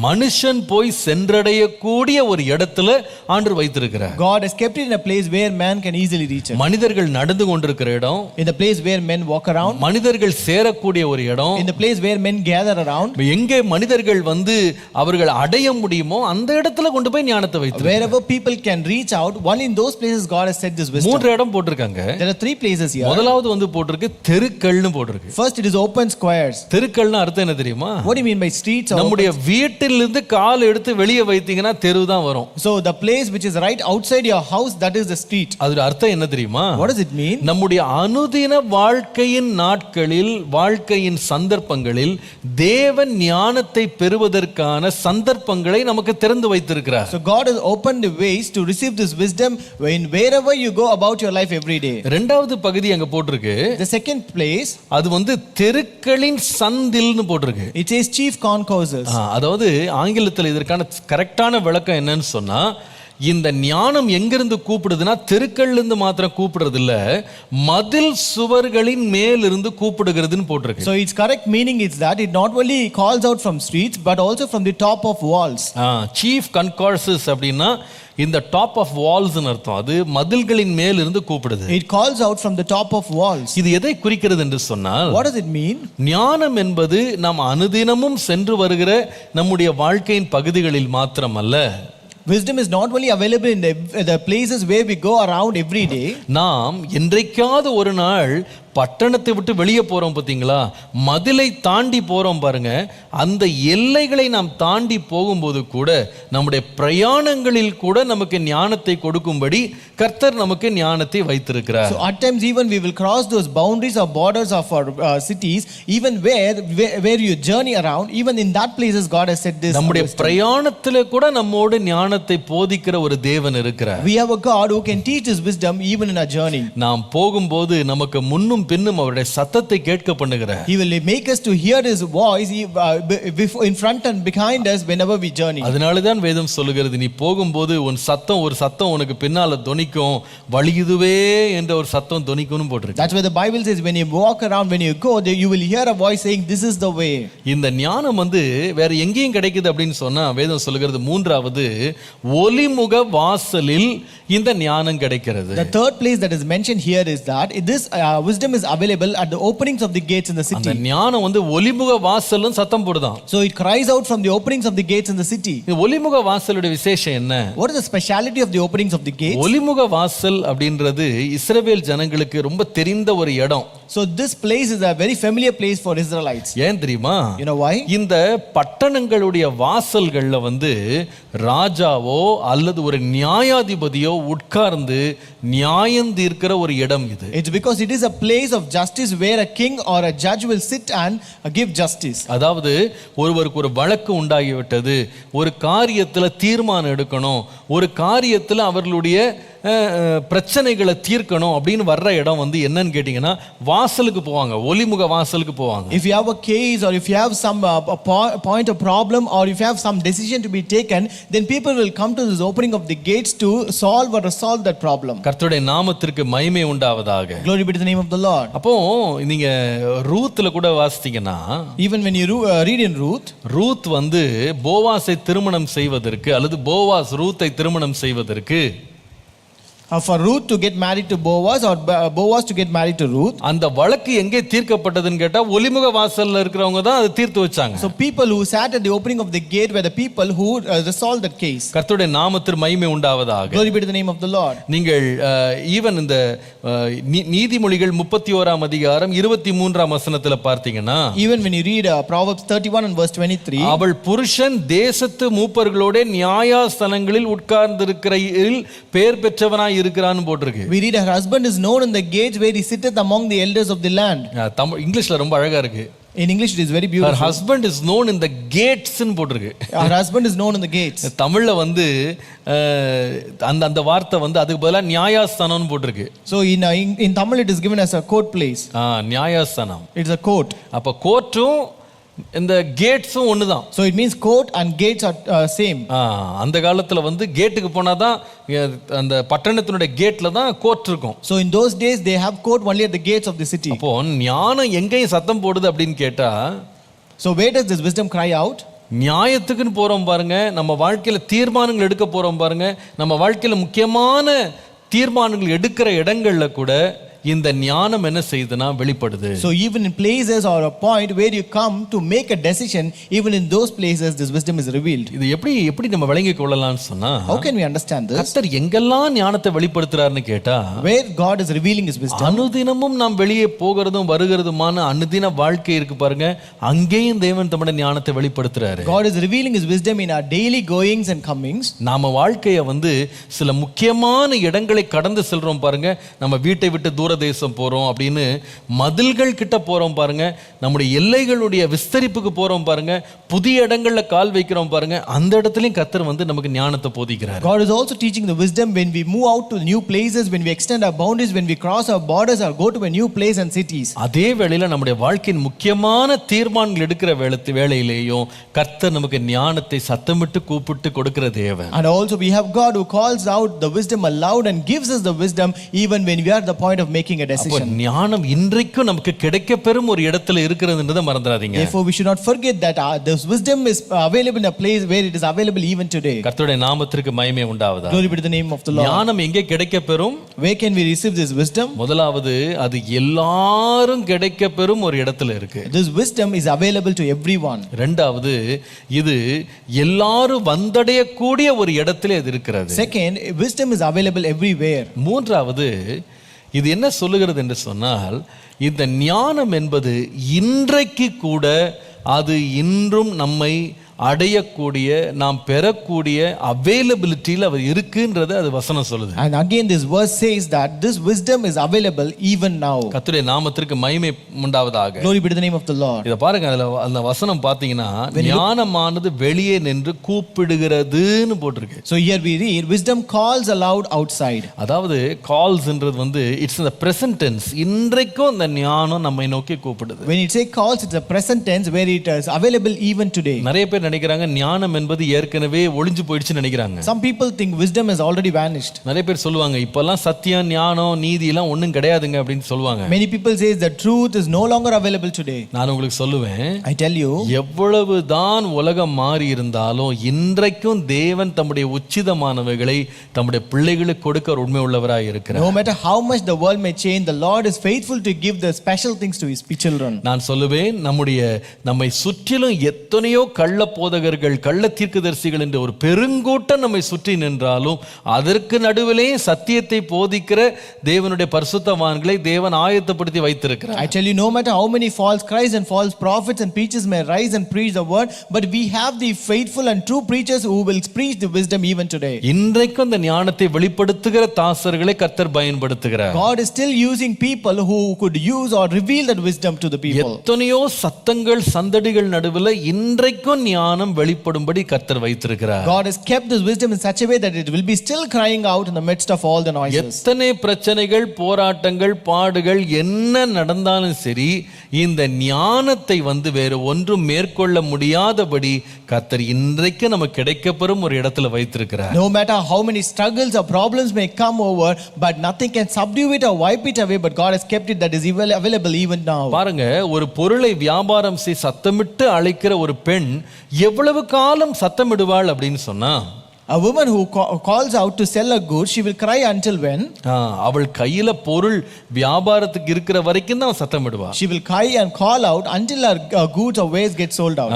A: மனுஷன் போய் சென்றடைய கூடிய ஒரு இடத்துல ஆண்டவர் வைத்திருக்கிறார்.
B: God has kept it in a place place where man can easily reach it.
A: மனிதர்கள் நடந்து கொண்டிருக்கிற இடம்,
B: In the place where men walk around,
A: மனிதர்கள் சேரக்கூடிய ஒரு இடம்,
B: in the place where men gather around,
A: எங்கே மனிதர்கள் வந்து அவர்கள் அடைய முடியுமோ அந்த இடத்துல கொண்டு போய் ஞானத்தை வைத்து
B: wherever people can reach out, only in those places God has set this wisdom.
A: 3 இடம் போட்டிருக்காங்க.
B: There are 3 places here.
A: முதலாவது வந்து போட்டிருக்கு தெருக்கள்னு போட்டிருக்கு.
B: First, it is open squares.
A: தெருக்கள்னா அர்த்தம் என்ன தெரியுமா?
B: What do you mean by streets?
A: நம்முடைய வீட்டிலிருந்து கால் எடுத்து வெளியே வைத்தீங்கன்னா தெரு தான் வரும்.
B: So the place which is right outside your house, that is the street.
A: அதோட அர்த்தம் என்ன தெரியுமா?
B: What does it mean?
A: நம்முடைய அனுதின வாழ்க்கையின் நாட்களில், வாழ்க்கையின் சந்தர்ப்பங்களில் தேவன் ஞானத்தை பெறுவதற்கான சந்தர்ப்பங்களை நமக்கு திறந்து வைத்திருக்கிறார்.
B: So God has opened the ways to receive this wisdom wherever you go about your life every day.
A: இரண்டாவது பகுதி அங்க போட்டிருக்கு.
B: The second place,
A: அது வந்து தெருக்களின் சந்தில்னு போட்டிருக்கு.
B: it says chief concourses.
A: அதாவது ஆங்கிலத்தில் இதற்கான கரெக்டான விளக்கம் என்னன்னு சொன்னா, இந்த ஞானம் எங்கிருந்து கூப்பிடுதுன்னா தெருக்கள்ல இருந்து மாத்திரம் கூப்பிடுறது இல்ல, மதில் சுவர்களின் மேல் இருந்து கூப்பிடுகிறதுன்னு போட்டிருக்கு.
B: So its correct meaning is that it not only calls out from streets but also from the top of walls.
A: Chief concourses அப்படின்னா இந்த டாப் ஆஃப் வால்ஸ்னு அர்த்தம். அது மதில்களின் மேல் இருந்து கூப்பிடுது.
B: It calls out from the top of walls.
A: இது எதை குறிக்கிறது என்று சொன்னால்,
B: What does it mean?
A: ஞானம் என்பது நாம் அனுதினமும் சென்று வருகிற நம்முடைய வாழ்க்கையின் பகுதிகளில் மாத்திரமல்ல.
B: Wisdom is not only available in the places where we go around every day.
A: நாம் என்றைக்காவது ஒரு நாள் பட்டணத்தை விட்டு வெளியே போறோம் பாத்தீங்களா, மதிலை தாண்டி போறோம் பாருங்க, அந்த எல்லைகளை நாம் தாண்டி போகும்போது கூட நம்முடைய பிரயாணங்களில் கூட நமக்கு ஞானத்தை கொடுக்கும்படி கர்த்தர் நமக்கு ஞானத்தை வைத்திருக்கிறார்.
B: So at times even we will cross those boundaries or borders of our cities, even where you journey around, even in that places God has set this.
A: நம்முடைய பிரயாணத்திலே கூட நம்மோடு ஞானத்தை போதிக்கிற ஒரு தேவன் இருக்கிறார்.
B: We have a God who can teach us wisdom even in our journey.
A: நாம் போகும்போது நமக்கு முன்னும் பின்னும் அவருடைய சத்தத்தை கேட்க பண்ணுகிறார்.
B: He will make us to hear his voice in front and behind us whenever we journey.
A: அதனால தான் வேதம் சொல்லுகிறது, நீ போகும்போது உன் சத்தம் ஒரு சத்தம் உனக்கு பின்னால தொனிக்கும், வழி இதுவே என்ற ஒரு சத்தம் தொனிக்கும்னு போட்டிருக்கு.
B: That's why the Bible says when you walk around, when you go there, you will hear a voice saying this is the way.
A: இந்த ஞானம் வந்து வேற எங்கேயும் கிடைக்குது அப்படின்னு சொன்னா வேதம் சொல்லுகிறது, மூன்றாவது ஒலிமுக வாசலில் இந்த ஞானம் கிடைக்கிறது.
B: The third place that is mentioned here is that this wisdom is available at the openings of the gates in the city.
A: அந்த ஞானம் வந்து ஒலிமுக வாசல்னு சத்தம் போடுதான்.
B: So it cries out from the openings of the gates in the city.
A: இந்த ஒலிமுக வாசலுடைய விசேஷம் என்ன?
B: What is the speciality of the openings of the gates?
A: ஒலிமுக வாசல் அப்படின்றது இஸ்ரவேல் ஜனங்களுக்கு ரொம்ப தெரிந்த ஒரு இடம்.
B: So this place is a very familiar place for Israelites.
A: ஏன் தெரியுமா?
B: You know why?
A: இந்த பட்டணங்களுடைய வாசல்கள்ல வந்து ராஜாவோ அல்லது ஒரு நியாயாதிபதியோ உட்கார்ந்து நியாயம் தீர்க்கிற ஒரு இடம் இது.
B: It's because it is a place of justice where a king or a judge will sit and give justice.
A: அதாவது ஒருவருக்கு ஒரு வழக்கு உண்டாகிவிட்டது, ஒரு காரியத்துல தீர்மானம் எடுக்கணும், ஒரு காரியத்துல அவர்களுடைய பிரச்சனைகளை தீர்க்கணும் அப்படின்னு வர்ற இடம் வந்து என்னன்னு கேட்டீங்கன்னா வாசலுக்கு போவாங்க, ஒலிமுக வாசலுக்கு போவாங்க.
B: If you have a case or if you have some point of problem or if you have some decision to be taken, then people will come to this opening of the gates to solve or resolve that problem.
A: கர்த்தருடைய நாமத்திற்கு மகிமை உண்டாவதாக.
B: Glory be to the name of the Lord.
A: அப்போ நீங்க ரூத்ல கூட வாசித்தீங்கன்னா,
B: even when you read in
A: Ruth வந்து போவாசை திருமணம் செய்வதற்கு அல்லது போவாஸ் ரூத்தை திருமணம் செய்வதற்கு
B: for Ruth to get married to Boaz or Boaz to get married to Ruth,
A: அந்த வழக்கு எங்கே தீர்க்கப்பட்டதுன்னு கேட்டா ஒலிமுக வாசல்ல இருக்கிறவங்க தான் அதை தீர்த்து வச்சாங்க.
B: So people who sat at the opening of the gate were the people who resolved that case.
A: கர்த்தருடைய நாமத்திற்கு மகிமை உண்டாவதாக.
B: Glory be to the name of the Lord.
A: நீங்கள் ஈவன் இந்த நீதிமொழிகள் 31ஆம் அதிகாரம் 23ஆம் வசனத்துல பார்த்தீங்கன்னா,
B: even when you read Proverbs 31 and verse 23,
A: அவள் புருஷன் தேசத்து மூப்பர்களோட நியாயஸ்தலங்களில் உட்கார்ந்திருக்கிறதில் பேர் பெற்றவனாய் இருக்கிறான்னு போட்டிருக்கு.
B: we read her husband is known in the gates where he sitteth among the elders of the land.
A: இங்கிலீஷ்ல ரொம்ப அழகா இருக்கு.
B: In English it is very beautiful.
A: Her husband is known in the gates ன்னு போட்டிருக்கு.
B: Her husband is known in the gates.
A: தமிழ்ல வந்து அந்த வார்த்தை வந்து அதுக்கு பதிலா நியாயஸ்தானம்னு போட்டிருக்கு.
B: So in Tamil it is given as a court place.
A: நியாயஸ்தானம்.
B: It's a court.
A: அப்ப கோர்ட்டும் இந்த கேட்ஸும் ஒண்ணுதான்.
B: So it means court and gates are same.
A: அந்த காலத்துல வந்து கேட்டுக்கு போனாதான் அந்த பட்டணத்தினுடைய கேட்ல தான் கோர்ட் இருக்கும்.
B: So in those days they have court only at the gates of the city.
A: அப்போ ஞானம் எங்கேயும் சத்தம் போடுது அப்படின்னு கேட்டா,
B: so where does this wisdom cry out?
A: நியாயத்துக்குன்னு போறோம் பாருங்க, நம்ம வாழ்க்கையில தீர்மானங்கள் எடுக்க போறோம் பாருங்க, நம்ம வாழ்க்கையில முக்கியமான தீர்மானங்கள் எடுக்கிற இடங்கள்ல கூட இந்த ஞானம் என்ன செய்யுதுன்னா வெளிப்படுது.
B: So even in places or a point where you come to make a decision, even in those places this wisdom is revealed.
A: இது எப்படி நம்ம விளங்கிக் கொள்ளலாம்னு சொன்னா,
B: How can we understand this?
A: கர்த்தர் எங்கெல்லாம் ஞானத்தை வெளிப்படுத்துறாருன்னு கேட்டா,
B: Where God is revealing his wisdom,
A: அனுதினமும் நாம் வெளியே போகிறதும் வருகிறதுமான அனுதின வாழ்க்கை இருக்கு பாருங்க, அங்கேயும் தேவன் தம்முடைய ஞானத்தை வெளிப்படுத்துறாரு.
B: God is revealing his wisdom in our daily goings and comings.
A: நாம வாழ்க்கைய சில முக்கியமான இடங்களை கடந்து செல்றோம் பாருங்க. நம்ம வீட்டை விட்டு தேசம் போறோம் அப்படின்னு மதில்கள் கிட்ட போறோம் பாருங்க, நம்முடைய எல்லைகளுடைய விஸ்தரிப்புக்கு போறோம் பாருங்க, புதிய இடங்கள்ல கால் வைக்கிறோம் பாருங்க, அந்த இடத்துலயும் கர்த்தர் நமக்கு ஞானத்தை போதிக்கிறார்.
B: God is also teaching the wisdom when we move out to new places, when we extend our boundaries, when we cross our borders or go to a new place and cities.
A: அதே வேளையில நம்முடைய வாழ்க்கையின் முக்கியமான தீர்மானங்கள் எடுக்கிற வேளையிலேயும் கர்த்தர் நமக்கு ஞானத்தை சத்தமிட்டு கூப்பிட்டு கொடுக்கிற தேவன்.
B: And also we have God who calls out the wisdom aloud and gives us the wisdom even when we are at the point of making a decision.
A: ஞானம் இன்றைக்கும் நமக்கு கிடைக்கப்பெறும் ஒரு இடத்துல இருக்கிறதுன்றதை மறந்துடாதீங்க.
B: Therefore we should not forget that this wisdom is available in a place where it is available even today.
A: கர்த்தருடைய நாமத்திற்கு மகிமை உண்டாவதாக.
B: Glory be to the name of the Lord.
A: ஞானம் எங்கே கிடைக்கப்பெறும்?
B: Where can we receive this wisdom?
A: முதலாவது அது எல்லாரும் கிடைக்கப்பெறும் ஒரு இடத்துல இருக்கு.
B: This wisdom is available to everyone.
A: இரண்டாவது இது எல்லாரும் வந்தடைய கூடிய ஒரு இடத்துல இது இருக்கிறது.
B: Second, wisdom is available everywhere.
A: மூன்றாவது இது என்ன சொல்லுகிறது என்று சொன்னால், இந்த ஞானம் என்பது இன்றைக்கு கூட அது இன்றும் நம்மை அடையக்கூடிய, நாம் பெறக்கூடிய அவைலபிலிட்டியில் அவர் இருக்குன்றது அது வசனம் சொல்லுது.
B: And again this verse says that this wisdom is available even now.
A: கர்த்தருடைய நாமத்திற்கு மகிமை உண்டாவதாக.
B: Glory be to the name of the Lord.
A: இத பாருங்க, அதுல அந்த வசனம் பாத்தீங்கன்னா ஞானமானது வெளியே நின்று கூப்பிடுகிறதுன்னு போட்டிருக்கு.
B: So here we read wisdom calls aloud outside.
A: அதாவது கால்ஸ்ன்றது இட்ஸ் the present tense. இன்றைக்கும் அந்த ஞானம் நம்மை நோக்கி கூப்பிடுது.
B: When it say calls, it's a present tense where it is available even today.
A: நிறைய பேர் நினைக்கிறாங்க ஞானம் என்பது ஏற்கனவே ஒளிஞ்சு போயிடுச்சுன்னு நினைக்கிறாங்க.
B: Some people think wisdom has already vanished.
A: நிறைய பேர் சொல்லுவாங்க இப்பெல்லாம் சத்தியம், ஞானம், நீதி எல்லாம் ஒண்ணும் கிடையாதுங்க அப்படின்னு சொல்லுவாங்க.
B: Many people say the truth is no longer available today.
A: நான் உங்களுக்கு சொல்லுவேன்,
B: I tell you,
A: எவ்வளவுதான் உலகம் மாறி இருந்தாலும் இன்றைக்கும் தேவன் தம்முடைய உச்சிதமானவைகளை தம்முடைய பிள்ளைகளுக்கு கொடுக்க உண்மை உள்ளவராய் இருக்கிறார்.
B: No matter how much the world may change, the Lord is faithful to give the special things to his children.
A: நான் சொல்லுவேன், நம்மை சுற்றிலும் எத்தனையோ கள்ள போதகர்கள், கள்ள தீர்க்கதரிசிகள் என்ற ஒரு பெருங்கூட்டம் நம்மை சுற்றி நின்றாலும் அதற்கு நடுவிலே சத்தியத்தை போதிக்கிற தேவனுடைய பரிசுத்தவான்களை தேவன் ஆயத்தப்படுத்தி வைத்திருக்கிறார்.
B: I tell you, no matter how many false Christs and false prophets and preachers may rise and preach the word, but we have the faithful and true preachers who will preach the wisdom even today.
A: இன்றைக்கும் அந்த ஞானத்தை வெளிப்படுத்துகிற தாசர்களை கர்த்தர் பயன்படுத்துகிறார்.
B: God is still using people who could use or reveal that wisdom to the people.
A: எத்தனையோ சத்தங்கள் சந்தடிகள் நடுவில் இன்றைக்கும் ஞானம் வெளிப்படும்படி கர்த்தர் வைத்திருக்கிறார்.
B: God has kept this wisdom in such a way that it will be still crying out in the midst of all the noises.
A: எத்தனை பிரச்சனைகள், போராட்டங்கள், பாடுகள் என்ன நடந்தாலும் சரி, இந்த ஞானத்தை வேறு ஒன்றும் மேற்கொள்ள முடியாதபடி கர்த்தர் இன்றைக்கு நமக்கு கிடைக்கப்பெறும் ஒரு இடத்துல வைத்திருக்கிறார்.
B: No matter how many struggles or problems may come over, but nothing can subdue it or wipe it away, but God has kept it that is available even now.
A: பாருங்க, ஒரு பொருளை வியாபாரம் செய் சத்தமிட்டு அழைக்கிற ஒரு பெண் எவ்வளவு காலம் சத்தமிடுவாள் அப்படின்னு சொன்னா,
B: a woman who calls out to sell a good, she will cry until when?
A: அவள் கையில பொருள் வியாபாரத்துக்கு இருக்கிற வரைக்கும் தான் சத்தமிடுவா.
B: She will cry and call out until her goods or wares get sold out.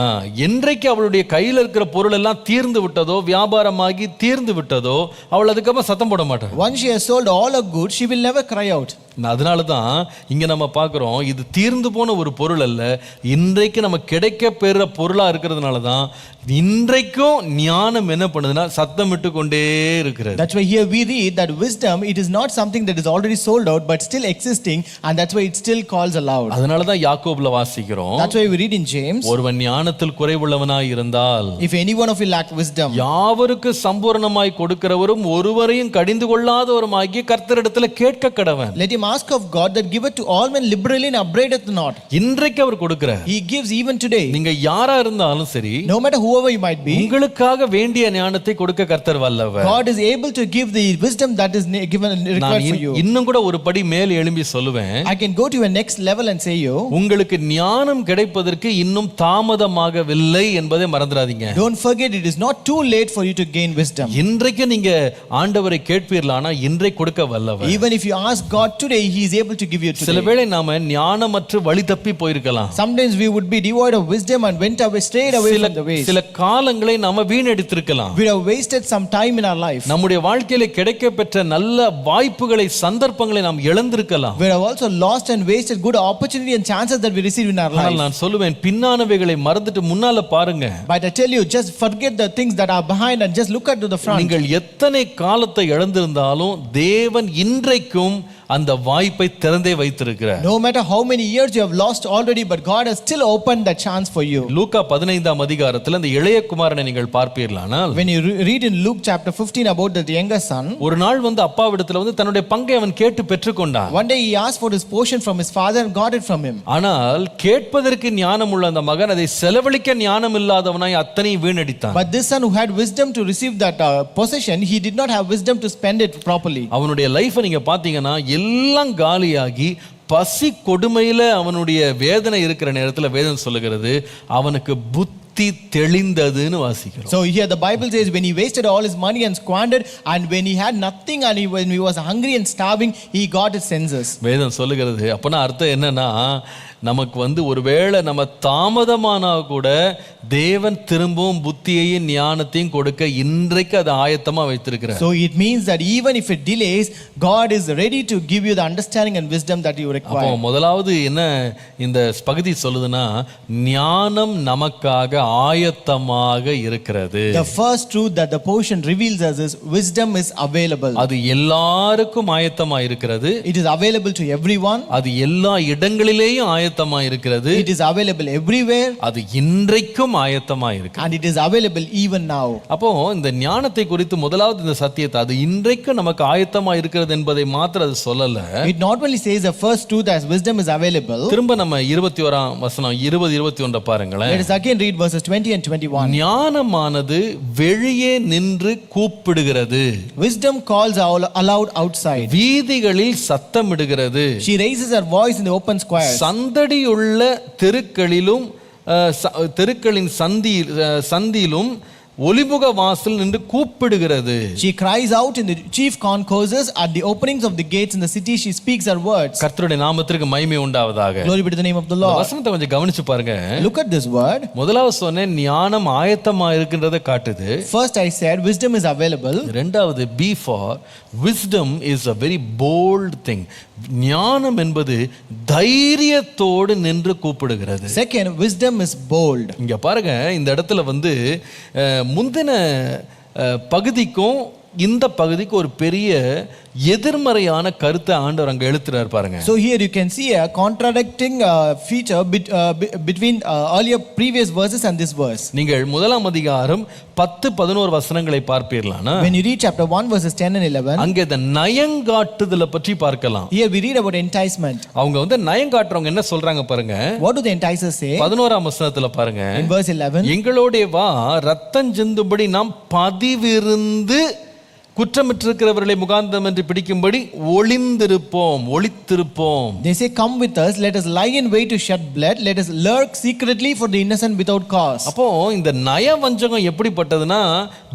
A: என்றைக்கு அவளுடைய கையில இருக்கிற பொருள் எல்லாம் தீர்ந்து விட்டதோ, வியாபாரமாகி தீர்ந்து விட்டதோ, அவள் அதுக்கப்புறம் சத்தம் போட மாட்டாள்.
B: Once she has sold all her goods, she will never cry out.
A: அதனால தான் இங்க நம்ம பார்க்கிறோம், இது தீர்ந்து போன ஒரு பொருள் அல்ல, இன்றைக்கு நம்ம கிடைக்க பெற பொருளா இருக்கிறதுனால தான் இன்றைக்கும் ஞானம் என்ன பண்ணுதுன்னா சத்தமிட்டு கொண்டே இருக்கிறது.
B: That's why here we read that wisdom, it is not something that is already sold out but still existing, and that's why it still calls aloud.
A: அதனால தான் யாக்கோபுல வாசிக்கிறோம்,
B: that's why we read in James,
A: ஒருவன் ஞானத்தில் குறைவுள்ளவனாய் இருந்தால்,
B: if any one of you lack wisdom,
A: யாவருக்கு சம்பூர்ணமாய் கொடுக்கிறவரும் ஒருவரையும் கடிந்து கொள்ளாதவருமாகிய கர்த்தரிடத்தில் கேட்க கடவன்.
B: let him him, ask of God that giveth to all men liberally and upbraideth not.
A: இன்றைக்கு அவர் கொடுக்கிறார்.
B: He gives even today.
A: நீங்க யாரா இருந்தாலும் சரி,
B: No matter whoever you might be,
A: உங்களுக்காக வேண்டிய ஞானத்தை கொடுக்க கர்த்தர் வல்லவர்.
B: God is able to give the wisdom that is given and required for you.
A: இன்னும் கூட ஒரு படி மேல் எழும்பி சொல்லுவேன்.
B: I can go to a next level and say you,
A: உங்களுக்கு ஞானம் கிடைப்பதற்கு இன்னும் தாமதமாகவில்லை என்பதை மறந்துடாதீங்க.
B: don't forget it is not too late for you to gain wisdom.
A: இன்றைக்கு நீங்க ஆண்டவரை கேட்பீர்களானா இன்றைக்கு கொடுக்க வல்லவர்.
B: Even if you ask God today, he is able to give you today.
A: சில வேளை நாம ஞானமற்று வழி தப்பி போயிருக்கலாம்.
B: Sometimes we would be devoid of wisdom and went away, strayed away from the ways.
A: சில காலங்களை நாம வீணடித்திருக்கலாம்.
B: We have wasted some time in our life.
A: நம்முடைய வாழ்க்கையில கிடைக்கப்பெற்ற நல்ல வாய்ப்புகளை சந்தர்ப்பங்களை நாம் இழந்திருக்கலாம்.
B: We have also lost and wasted good opportunity and chances that we received in our life.
A: நான் சொல்லுவேன், பின்னானவைகளை மறந்துட்டு முன்னால பாருங்க.
B: But I tell you, just forget the things that are behind and just look at to the front.
A: நீங்கள் எத்தனை காலத்தை இழந்திருந்தாலும் தேவன் இன்றைக்கும் அந்த வாய்ப்பை திறந்தே வைத்திருக்கிறார்.
B: No matter how many years you have lost already, but God has still opened that chance for you.
A: லூக்கா 15ஆம் அதிகாரத்தில் அந்த இளைய குமாரனை நீங்கள் பார்ப்பீர்களானால்,
B: when you read in Luke chapter 15 about the younger son,
A: ஒரு நாள் வந்து அப்பாவிடத்தில் வந்து தன்னுடைய பங்கை அவன் கேட்டு பெற்றுக்கொண்டான்.
B: one day he asked for his portion from his father and got it from him.
A: ஆனால் கேட்பதற்கு ஞானம் உள்ள அந்த மகன் அதை செலவழிக்க ஞானம் இல்லாதவனாய் அத்தனை வீணடித்தான்.
B: But this son who had wisdom to receive that possession, he did not have wisdom to spend it properly.
A: அவனுடைய லைஃபை நீங்க பாத்தீங்கன்னா எல்லாம் காலியாகி பசி கொடுமையில அவனுடைய வேதனை இருக்கிற நேரத்தில் வேதனை சொல்லுகிறது அவனுக்கு புத்தி தெளிந்ததுன்னு வாசிக்கிறோம்.
B: So here the Bible says when he wasted all his money and squandered, and when he had nothing and when he was hungry and starving, he got his senses.
A: வேதம் சொல்லுகிறது. அப்பனா அர்த்தம் என்னன்னா, நமக்கு வந்து ஒருவேளை நம்ம தாமதமானா கூட தேவன் திரும்பவும் புத்தியையும் ஞானத்தையும் கொடுக்க இன்றைக்கு அது ஆயத்தமா வைத்திருக்கிறார்.
B: So it means that even if it delays, God is ready to give you the understanding and wisdom that you require.
A: அப்போ முதலாவது என்ன இந்த பகுதி சொல்லுதுன்னா, ஞானம் நமக்காக ஆயத்தமாக இருக்கிறது.
B: The first truth that the portion reveals us is wisdom is available.
A: அது எல்லாருக்கும் ஆயத்தமா இருக்கிறது.
B: It is available to everyone.
A: அது எல்லா இடங்களிலேயும் ஆயத்தமா இருக்கிறது.
B: It is available everywhere.
A: அது இன்றைக்கும் ஆயத்தமா இருக்கு.
B: And it is available even now.
A: அப்போ இந்த ஞானத்தை குறித்து முதலாவது இந்த சத்தியத்தை அது இன்றைக்கு நமக்கு ஆயத்தமா இருக்கிறது என்பதை மாத்திரம் அது சொல்லல.
B: It not only says the first truth as wisdom is available.
A: திரும்ப நம்ம 21ஆம் வசனம் 20-21 பாருங்களேன்.
B: Let us again read verses 20 and 21.
A: ஞானமானது வெளியே நின்று கூப்பிடுகிறது.
B: Wisdom calls aloud outside.
A: வீதிகளில் சத்தமிடுகிறது.
B: She raises her voice in the open squares.
A: சந்தடியுள்ள தெருக்களிலும் தெருக்களின் சந்தியிலும் ஒலிமுக வாசல் நின்று கூப்பிடுகிறது.
B: She cries out in the chief concourses, at the openings of the gates in the city she speaks her words.
A: கர்த்தருடைய நாமத்திற்கு மகிமை உண்டாவதாக.
B: Glory be to the name of the Lord.
A: வசனத்தை கொஞ்சம் கவனிச்சு பாருங்க.
B: Look at this word.
A: முதலாவது சொன்னேன் ஞானம் ஆயத்தமா இருக்கின்றதை காட்டுது.
B: First I said wisdom is available.
A: இரண்டாவது B for wisdom is a very bold thing. ஞானம் என்பது தைரியத்தோடு நின்று கூப்பிடுகிறது.
B: Second, wisdom is bold.
A: இங்க பாருங்க, இந்த இடத்துல வந்து முந்தின பகுதிக்கும் இந்த பகுதிக்கு ஒரு பெரிய எதிர்மறையான கருத்தை ஆண்டவர் அங்க எழுத்துறார் பாருங்க.
B: So here you can see a contradicting feature between earlier previous verses and this verse.
A: நீங்கள் முதலாம் அதிகாரம் 10-11 வசனங்களை பார்ப்பீர்களானா,
B: when you read chapter 1 verses 10 and 11,
A: அங்கே இந்த நயங்காட்டுதல பற்றி பார்க்கலாம்.
B: here we read about enticement.
A: அவங்க வந்து நயங்காட்டுறவங்க என்ன சொல்றாங்க பாருங்க.
B: What do the enticers say?
A: 11ஆம் வசனத்துல பாருங்க.
B: In verse 11,
A: எங்களோட வா ரத்தம் சிந்தும்படி நாம் பதிவிருந்து குற்றமிட்டிருக்கிறவர்களை முகாந்தம் என்று பிடிக்கும்படி ஒளித்திருப்போம்.
B: They say, come with us, let us lie in wait to shed blood, let us lurk secretly for the innocent without cause.
A: அப்போ இந்த நயவஞ்சகம் எப்படிப்பட்டதுன்னா,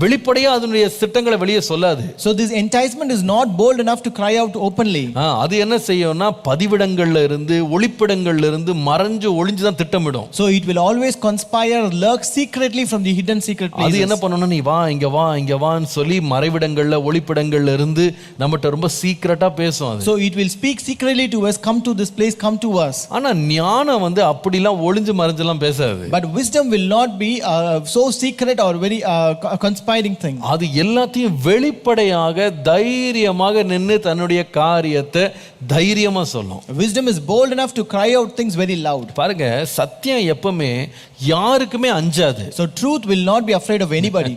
A: வெளிப்படையா அதனுடைய திட்டங்களை வெளியே சொல்லாது.
B: So this enticement is not bold enough to cry out openly.
A: அது என்ன செய்யும்னா, பதிவிடங்கள்ல இருந்து ஒளிப்பிடங்கள்ல இருந்து மறைஞ்சு ஒளிஞ்சு தான் திட்டமிடும்.
B: So it will always conspire, lurk secretly from the hidden secret places.
A: அது என்ன பண்ணனும், நீ வா இங்க வான்னு சொல்லி மறைவிடங்கள் ஒளிப்பிடங்கள்ல இருந்து நம்மட்ட ரொம்ப சீக்ரெட்டா பேசும் அது.
B: So it will speak secretly to us, come to this place, come to us.
A: ஆனா ஞானம் வந்து அப்படிலாம் ஒளிஞ்சு மறைஞ்செல்லாம் பேசாது.
B: But wisdom will not be so secret or very conspiring thing.
A: அது எல்லாத்தையும் வெளிப்படையாக தைரியமாக நின்னு தன்னுடைய காரியத்தை தைரியமா சொல்லும்.
B: Wisdom is bold enough to cry out things very loud.
A: பாருங்க, சத்தியம் எப்பவுமே யாருக்குமே அஞ்சாது.
B: So truth will not be afraid of anybody.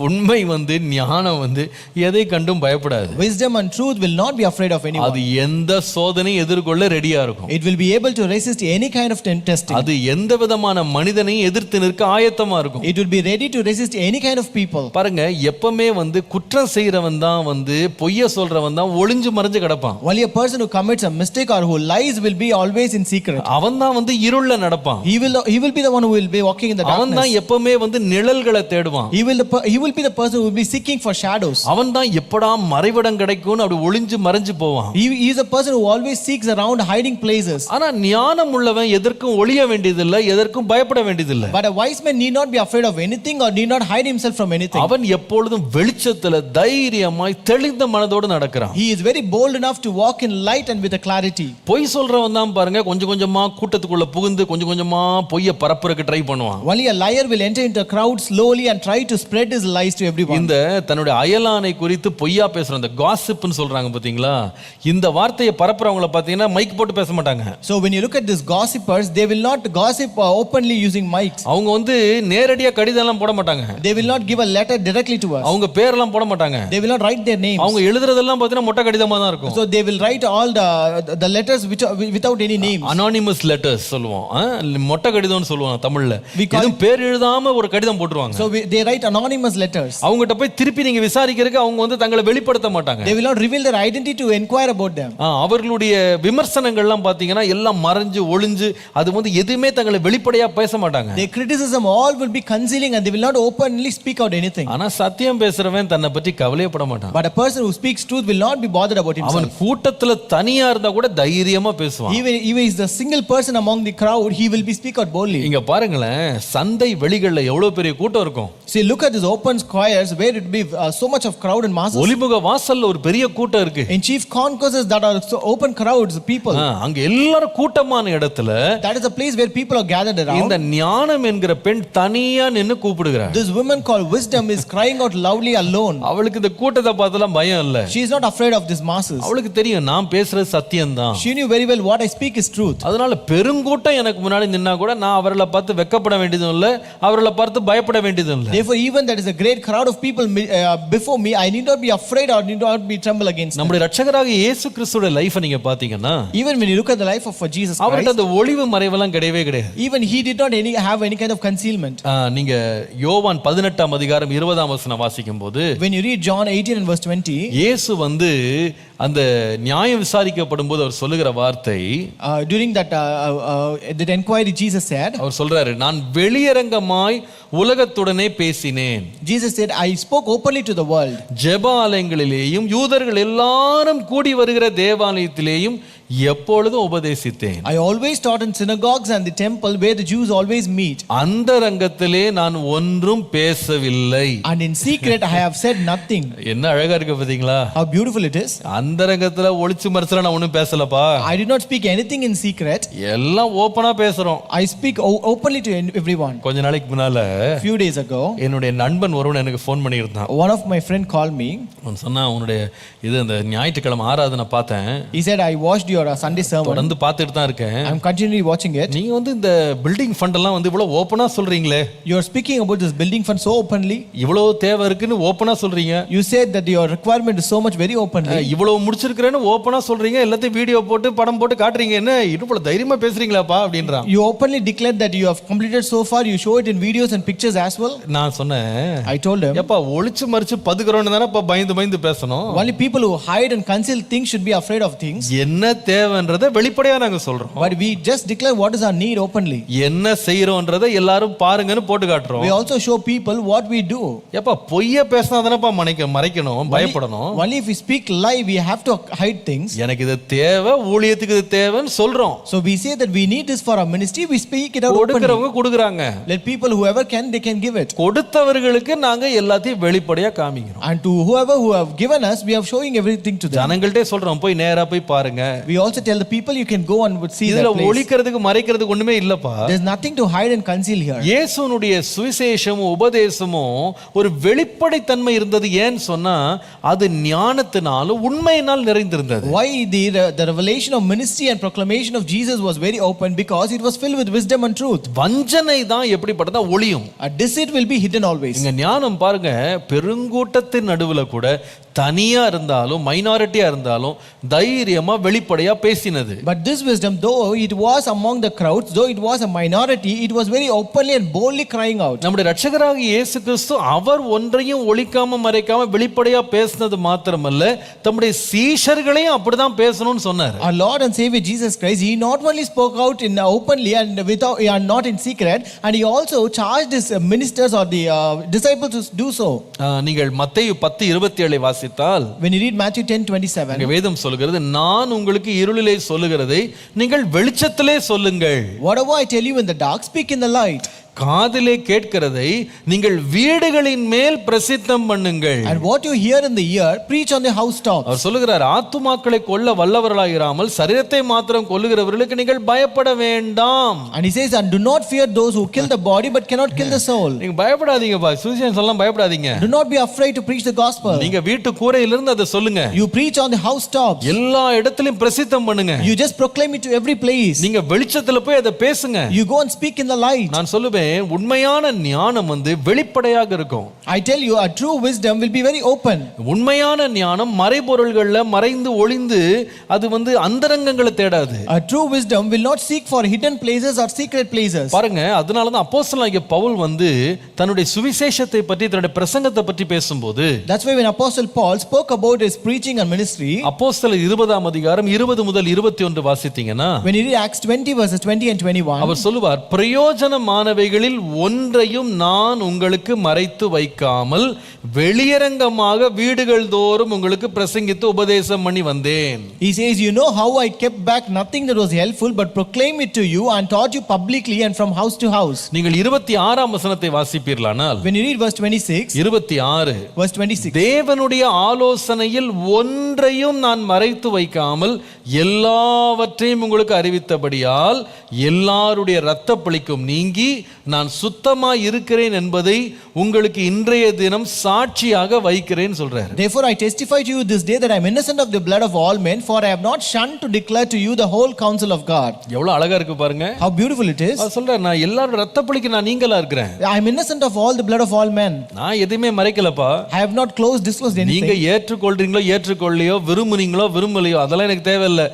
A: உண்மை வந்து ஞானம் வந்து எதை கண்டும் பயப்படாது.
B: Wisdom and truth will not be afraid of anyone.
A: அது எந்த சோதனையும் எதிர்கொள்ள ரெடியா இருக்கும்.
B: It will be able to resist any kind of testing.
A: அது எந்த விதமான மனிதனையும் எதிர்த்து நிற்க ஆயத்தமா இருக்கும்.
B: It will be ready to resist any kind of people.
A: பாருங்க, எப்பவுமே குற்றம் செய்யறவன் தான் பொய்ய சொல்றவன் தான் ஒளிஞ்சு மறைஞ்சு கிடப்பான்.
B: Only a person who commits a mistake or who lies will be always in secret.
A: அவன் தான் இருள்ல நடப்பான்.
B: He will be the one who will be walking in the darkness.
A: அவன் தான் எப்பவுமே நிழல்களை தேடுவான்.
B: He will be the person who will be seeking for shadows.
A: அவன் தான் எப்படா மறைவிடம் கிடைக்கும்னு அப்படி ஒளிஞ்சு மறைஞ்சு போவான்.
B: He is a person who always seeks around hiding places.
A: ஆனா ஞானம் உள்ளவன் எதற்கும் ஒளிய வேண்டியதில்லை, எதற்கும் பயப்பட வேண்டியதில்லை.
B: But a wise man need not be afraid of anything or need not hide himself from anything.
A: அவன் எப்பொழுதும் வெளிச்சத்துல தைரியமாய் தெளிந்த மனதோடு நடக்கிறான்.
B: He is very bold enough to walk in light and with a clarity.
A: பொய் சொல்றவன் தான் பாருங்க கொஞ்சம் கொஞ்சமா கூட்டத்துக்குள்ள புகுந்து கொஞ்சம் கொஞ்சமா பொய்ய பரப்புறதுக்கு ட்ரை பண்ணுவான்.
B: Only a liar will enter into a crowd slowly and try to spread his lies to everyone.
A: இந்த தன்னுடைய அயலானை குறித்து பொய்யா பேசுற அந்த காசிப்னு சொல்றாங்க பாத்தீங்களா, இந்த வார்த்தையை பரப்புறவங்கள பாத்தீங்கன்னா மைக் போட்டு பேச மாட்டாங்க.
B: So when you look at these gossipers, they will not gossip openly using mics.
A: அவங்க நேரடியா கடிதம் எல்லாம் போட மாட்டாங்க.
B: They will not give a letter directly to us.
A: அவங்க பேரெல்லாம் போட மாட்டாங்க.
B: They will not write their names.
A: அவங்க எழுதுறதெல்லாம் பாத்தீங்கன்னா மொட்டை கடிதமா தான் இருக்கும்.
B: So they will write all the letters without any names.
A: Anonymous letters சொல்லுவோம். மொட்டை கடிதம்னு சொல்லுவாங்க தமிழ்ல. எதுவும் பேர் எழுதாம ஒரு கடிதம் போட்டுருவாங்க.
B: So they write anonymous letters.
A: அவங்கட்ட போய் திருப்பி நீங்க விசாரிக்கிறதுக்கு அவங்க தங்களை வெளிப்படுத்த மாட்டாங்க.
B: They will not reveal their identity to inquire about them.
A: அவர்களுடைய விமர்சனங்கள்லாம் பாத்தீங்கன்னா எல்லாம் மறைஞ்சு ஒளிஞ்சு அது எதுவுமே தங்களை வெளிப்படையா பேச மாட்டாங்க.
B: Their criticism all will be concealing and they will not openly speak out anything.
A: ஆனா சத்தியம் பேசுறவன் தன்னை பற்றி கவலையப்பட மாட்டான்.
B: But a person who speaks truth will not be bothered about himself.
A: அவன் கூட்டத்துல தனியா இருந்தா கூட தைரியமா பேசுவான்.
B: Even is the single person among the crowd, he will be speak out boldly.
A: இங்க பாருங்களேன், சந்தை வெளிகள்ல எவ்வளவு பெரிய கூட்டம் இருக்கும்.
B: See, look at these open squares where it be so much of crowd and masses.
A: ஒலிமுக வாசல்ல ஒரு பெரிய கூட்டம் இருக்கு.
B: In chief concourses that are so open crowds people.
A: அங்க எல்லாரும் கூட்டமான இடத்துல
B: that is a place where people are gathered around.
A: இந்த ஞானம் என்கிற பெண் தனியா நின்னு கூப்பிடுகிறார்.
B: This woman called wisdom is crying out loudly alone.
A: அவளுக்கு இந்த கூட்டத்தை பார்த்தலாம் பயம் இல்ல.
B: She is not afraid of these masses.
A: அவளுக்கு தெரியும் நான் பேசுறது சத்தியம் தான்.
B: She knew very well what I speak is truth.
A: அதனால பெருங்கூட்டம் எனக்கு முன்னாடி நின்னா கூட நான் அவர்களை பார்த்து வெட்கப்பட வேண்டியதும் இல்ல, அவர்களை பார்த்து பயப்பட வேண்டியதும் இல்ல.
B: Therefore even that is a great crowd of people before me, I need not be afraid or need not be tremble against them.
A: நம்முடைய இரட்சகராக இயேசு கிறிஸ்துவோட லைஃபை நீங்க பாத்தீங்கன்னா,
B: even when you look at the life of Jesus Christ,
A: அவர்ட்ட அந்த ஒளிவு மறைவெல்லாம் கிடையவே கிடையாது.
B: even he did not have any kind of concealment.
A: நீங்க யோவான் 18ஆம் அதிகாரம் 20ஆம் வசனம் வாசிக்கும்போது,
B: when you read John 18 and verse 20,
A: இயேசு அந்த நியாயம் விசாரிக்கப்படும் போது அவர் சொல்லுகிற வார்த்தை,
B: during that inquiry Jesus said,
A: அவர் சொல்றாரு, நான் வெளியரங்கமாய் உலகத்துடனே பேசினேன்.
B: Jesus said, I spoke openly to the world.
A: ஜெப ஆலயங்களிலேயும் யூதர்கள் எல்லாரும் கூடி வருகிற தேவாலயத்திலேயும் எப்பொழுதும் உபதேசித்தேன்.
B: I always taught in synagogues and the temple where the Jews always meet.
A: அந்தரங்கத்திலே நான் ஒன்றும் பேசவில்லை.
B: And in secret I have said nothing.
A: என்ன அழகா இருக்கு பாத்தீங்களா?
B: How beautiful it is.
A: அந்தரங்கத்துல ஒளிச்சு மறைச்சல நான் ஒண்ணும் பேசலப்பா.
B: I did not speak anything in secret.
A: எல்லாம் ஓபனா பேசுறோம்.
B: I speak openly to everyone.
A: கொஞ்ச நாளைக்கு முன்னால
B: few days ago
A: என்னுடைய நண்பன் ஒருவன் எனக்கு ஃபோன் பண்ணி இருந்தான்.
B: one of my friend called me.
A: அவன் சொன்னா, உன்னுடைய அந்த ஞாயிற்றுக்கிழமை ஆராதனை பார்த்தேன்.
B: He said, I watched your Sunday sermon.
A: தொடர்ந்து பார்த்துட்டு தான் இருக்கேன்.
B: I'm continually watching it.
A: நீங்க இந்த பில்டிங் ஃபண்ட் எல்லாம் இவ்வளவு ஓபனா சொல்றீங்களே.
B: You are speaking about this building fund so openly.
A: இவ்வளவு தேவை இருக்குன்னு ஓபனா சொல்றீங்க.
B: You said that your requirement is so much very openly.
A: இவ்வளவு முடிச்சிருக்கேன்னு ஓபனா சொல்றீங்க. எல்லாத்தையும் வீடியோ போட்டு படம் போட்டு காட்டுறீங்க. என்ன இவ்வளவு தைரியமா பேசுறீங்களாப்பா அப்படின்றான்.
B: You openly declared that you have completed so far. You show it in videos and pictures as well.
A: நான் சொன்னேன்,
B: I told him,
A: எப்பா ஒளிச்சு மறைச்சு பதுக்குறோன்னு தானே பயந்து பேசணும்.
B: only people who hide and conceal things should be afraid of things.
A: என்ன தேவைன்றதை வெளிப்படையா நாங்க சொல்றோம்.
B: But we just declare what is our need openly.
A: என்ன செய்யறோம்ன்றதை எல்லாரும் பாருங்கன்னு போட்டு காட்டுறோம்.
B: We also show people what we do.
A: எப்பா பொய்ய பேசினா தானேப்பா மறைக்கணும், பயப்படணும்.
B: Only if we speak lie we have to hide things.
A: எனக்கு இது தேவை, ஊழியத்துக்கு இது தேவைன்னு சொல்றோம்.
B: So we say that we need this for our ministry, we speak it out openly.
A: கொடுக்கறவங்க கொடுக்கறாங்க.
B: Let people whoever can they can give it.
A: கொடுத்தவர்களுக்கு நாங்க எல்லாத்தையும் வெளிப்படையா காமிக்கிறோம்.
B: And to whoever who have given us we are showing everything to them.
A: ஜனங்கள்ட்டே சொல்றோம், போய் நேரா போய் பாருங்க.
B: we also tell the people you can go and would see
A: இதுல
B: that place.
A: ஒளிக்கிறதுக்கு மறைக்கிறதுக்கு ஒண்ணுமே இல்லப்பா.
B: There's nothing to hide and conceal here.
A: இயேசுனுடைய சுவிசேஷமும் உபதேசமும் ஒரு வெளிப்படைத்தன்மை இருந்தது. ஏன்னு சொன்னா அது ஞானத்தினாலும் உண்மையினால் நிறைந்திருந்தது.
B: Why the revelation of ministry and proclamation of Jesus was very open? Because it was filled with wisdom and truth.
A: வஞ்சனை தான் எப்படிப்பட்டதா ஒளியும்.
B: A deceit will be hidden always.
A: இங்க ஞானம் பாருங்க, பெருங்கூட்டத்தின் நடுவுல கூட தனியா இருந்தாலும் மைனாரிட்டியா இருந்தாலும் தைரியமா வெளிப்படையா பேசினது.
B: But this wisdom, though it was among the crowds, though it was a minority, it was very openly and boldly crying out.
A: நம்முடைய இரட்சகராகிய இயேசு கிறிஸ்து அவர் ஒன்றையும் ஒளிக்காம மறைக்காம வெளிப்படையா பேசினது மாத்திரமல்ல, தம்முடைய சீஷர்களையும் அப்படிதான் பேசணும்னு சொன்னார்.
B: Our Lord and Savior Jesus Christ, he not only spoke out in openly and without and not in secret, and he also charged his ministers or the disciples to do so.
A: நீங்கள் மத்தேயு 10:27 வாசித்தால்,
B: when you read Matthew 10:27,
A: வேதம் சொல்கிறது, நான் உங்களுக்கு இருளிலே சொல்லுகிறதை நீங்கள் வெளிச்சத்திலே சொல்லுங்கள்.
B: whatever I tell you in the dark, speak in the light.
A: காதிலே கேட்கிறதை நீங்கள் வீடுகளின் மேல் பிரசித்தம் பண்ணுங்கள்.
B: And what you hear in the ear, preach on the housetops.
A: அவர் சொல்லுகிறார், ஆத்துமாக்களை கொல்ல வல்லவர்களாயிராமல் சரீரத்தை மாத்திரம் கொல்லுகிறவர்களுக்கு நீங்கள் பயப்பட வேண்டாம்.
B: And he says, and do not fear those who kill the body but cannot kill the soul.
A: நீங்க பயப்படாதீங்க பா, சுவிசேஷம் சொல்ல பயப்படாதீங்க.
B: Do not be afraid to preach the gospel.
A: நீங்க வீட்டு கூரையிலிருந்து அதை சொல்லுங்க.
B: You preach on the housetops.
A: எல்லா இடத்திலும் பிரசித்தம் பண்ணுங்க.
B: You just proclaim it to every place.
A: நீங்க வெளிச்சத்துல போய் அதை பேசுங்க.
B: You go and speak in the light.
A: நான் சொல்லுவேன், உண்மையான ஞானம் வெளிப்படையாக இருக்கும்.
B: I tell you, a true wisdom will be very open.
A: உண்மையான ஞானம் மறைபொருள்கள்ல மறைந்து ஒளிந்து அது அந்தரங்கங்களை தேடாது.
B: A true wisdom will not seek for hidden places or secret places.
A: பாருங்க, அதனால தான் அப்போஸ்தலனாகிய பவுல் தன்னுடைய சுவிசேஷத்தை பற்றி தன்னுடைய பிரசங்கத்தை பற்றி பேசும்போது,
B: that's why when Apostle Paul spoke about his preaching and ministry,
A: அப்போஸ்தலர் 20ஆம் அதிகாரம் 20 முதல் 21 வாசித்தீங்கன்னா,
B: when you read Acts 20 verses 20 and 21,
A: அவர் சொல்லுவார், பிரயோஜனமானவைகளில் ஒன்றையும் நான் உங்களுக்கு மறைத்து வைக்காமல் வெளியரங்கமாக வீடுகள் தோறும் உங்களுக்கு பிரசங்கித்து உபதேசம் பண்ணி வந்தேன்.
B: He says, you know how I kept back nothing that was helpful but proclaim it to you and taught you publicly and from house to house.
A: நீங்கள் 26ஆம் வசனத்தை வாசிப்பீர்களானால்,
B: when you read verse 26,
A: 26
B: verse 26,
A: தேவனுடைய ஆலோசனையில் ஒன்றையும் நான் மறைத்து வைக்காமல் எல்லாவற்றையும் உங்களுக்கு அறிவித்தபடியால் எல்லாருடைய இரத்தப்பழிக்கும் நீங்கி நான் சுத்தமாய் இருக்கிறேன் என்பதை உங்களுக்கு இன்றைய தினம் சாட்சியாக வைக்கிறேன் சொல்றார்.
B: Therefore I testify to you this day that I am innocent of the blood of all men, for I have not shunned to declare to you the whole counsel of God.
A: எவ்வளவு அழகா இருக்கு பாருங்க.
B: How beautiful it is.
A: அவர் சொல்றார், நான் எல்லாரோட இரத்தப்பழிக்கு நான் நீங்களா இருக்கிறேன்.
B: I am innocent of all the blood of all men.
A: நான் எதையுமே மறைக்கலப்பா.
B: I have not disclosed anything.
A: நீங்க ஏற்றுக்கொள்றீங்களோ ஏற்றுக்கொள்ளையோ விரும்புறீங்களோ விரும்பலையோ அதெல்லாம் எனக்கு தேவையில்லை.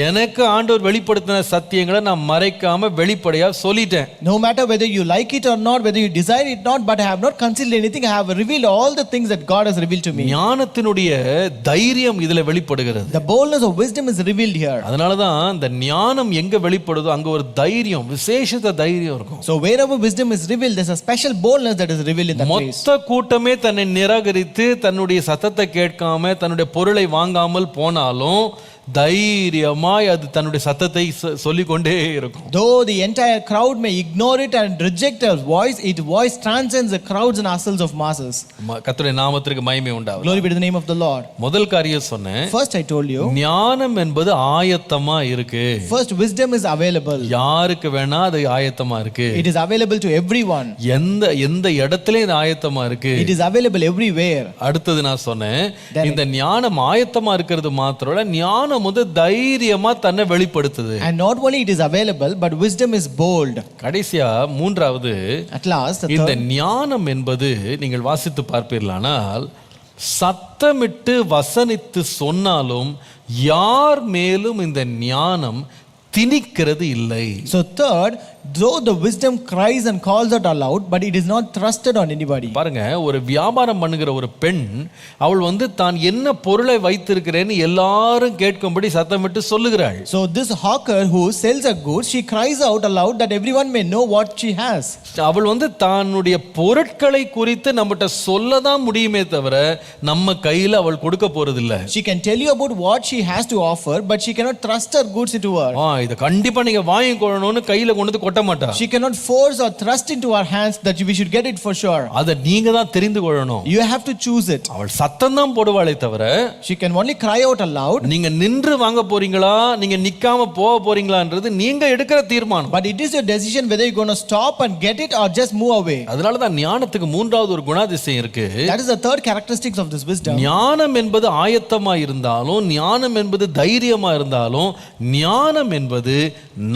A: எனக்கு ஆண்டவர் வெளிப்படுத்தின சத்தியங்களை நான் மறைக்காம வெளிப்படையா சொல்லிட்டேன்.
B: No matter whether you like it or not, whether you desire it not, but I have not concealed anything. I have revealed all the things that God has revealed to me.
A: ஞானத்தினுடைய தைரியம் இதுல வெளிப்படுகிறது.
B: The boldness of wisdom is revealed here.
A: அதனால தான் இந்த ஞானம் எங்க வெளிப்படுதோ அங்க ஒரு தைரியம், விசேஷித்த தைரியம் இருக்கும்.
B: So wherever wisdom is revealed, there's a special boldness that is revealed in that place.
A: மொத்த கூட்டமே தன்னை நிராகரித்து தன்னுடைய சத்தத்தை கேட்காம தன்னுடைய பொருளை வாங்காமல் போனாலும் தைரியமாய் அது தன்னுடைய சத்தத்தை சொல்லிக்கொண்டே இருக்கும்.
B: Though the entire crowd may ignore it and reject its voice transcends the crowds and hustles of masses.
A: கர்த்தருடைய நாமத்திற்கு மகிமை உண்டாவதாக.
B: Glory be to the name of the Lord.
A: முதல் காரியம் சொன்னேன்.
B: First I told you,
A: ஞானம் என்பது ஆயத்தமா இருக்கு.
B: First wisdom is available.
A: யாருக்கு வேணா அது ஆயத்தமா இருக்கு.
B: It is available to everyone.
A: எந்த இடத்திலே இது ஆயத்தமா இருக்கு.
B: It is available everywhere.
A: அடுத்தது நான் சொன்னேன், இந்த ஞானம் ஆயத்தமா இருக்கிறது மாத்திரமல்ல, ஞானம் தைரியமா தன்னை வெளிப்படுத்துது.
B: And not only it is available, but wisdom is bold.
A: கடைசியா மூன்றாவது,
B: at last
A: இந்த ஞானம் என்பது நீங்கள் வாசித்து பார்ப்பீர்களானால் சத்தமிட்டு வசனித்து சொன்னாலும் யார் மேலும் இந்த ஞானம் திணிக்கிறது இல்லை.
B: So third, though the wisdom cries and calls out aloud, but it is not thrusted on anybody.
A: பாருங்க, ஒரு வியாபாரம் பண்ணுகிற ஒரு பெண் அவள் தான் என்ன பொருளை வைத்திருக்கிறேன்னு எல்லாரும் கேட்கும்படி சத்தமிட்டு சொல்லுகிறாள்.
B: So this hawker who sells a good, she cries out aloud that everyone may know what she has.
A: அவள் தன்னுடைய பொருட்களை குறித்து நம்மகிட்ட சொல்லதான் முடியுமே தவிர நம்ம கையில அவள் கொடுக்க போறதில்லை.
B: She can tell you about what she has to offer, but she cannot thrust her goods into her.
A: இத கண்டிப்பா நீங்க வாங்கிக்கொள்ளணும்னு கையில கொண்டு கொட்ட தட்ட மாட்டா.
B: She cannot force or thrust into our hands that we should get it for sure.
A: அத நீங்க தான் தெரிந்து கொள்ளணும்.
B: You have to choose it.
A: அவள் சத்தம் தான் போடுவாளே தவிர
B: She can only cry out aloud.
A: நீங்க நின்று வாங்க போறீங்களா நீங்க நிக்காம போக போறீங்களான்றது நீங்க எடுக்கிற தீர்மானம்.
B: But it is your decision whether you're going to stop and get it or just move away.
A: அதனால தான் ஞானத்துக்கு மூன்றாவது ஒரு குணாதிசயம் இருக்கு.
B: That is the third characteristics of this wisdom.
A: ஞானம் என்பது ஆயத்தமா இருந்தாலும் ஞானம் என்பது தைரியமா இருந்தாலும் ஞானம் என்பது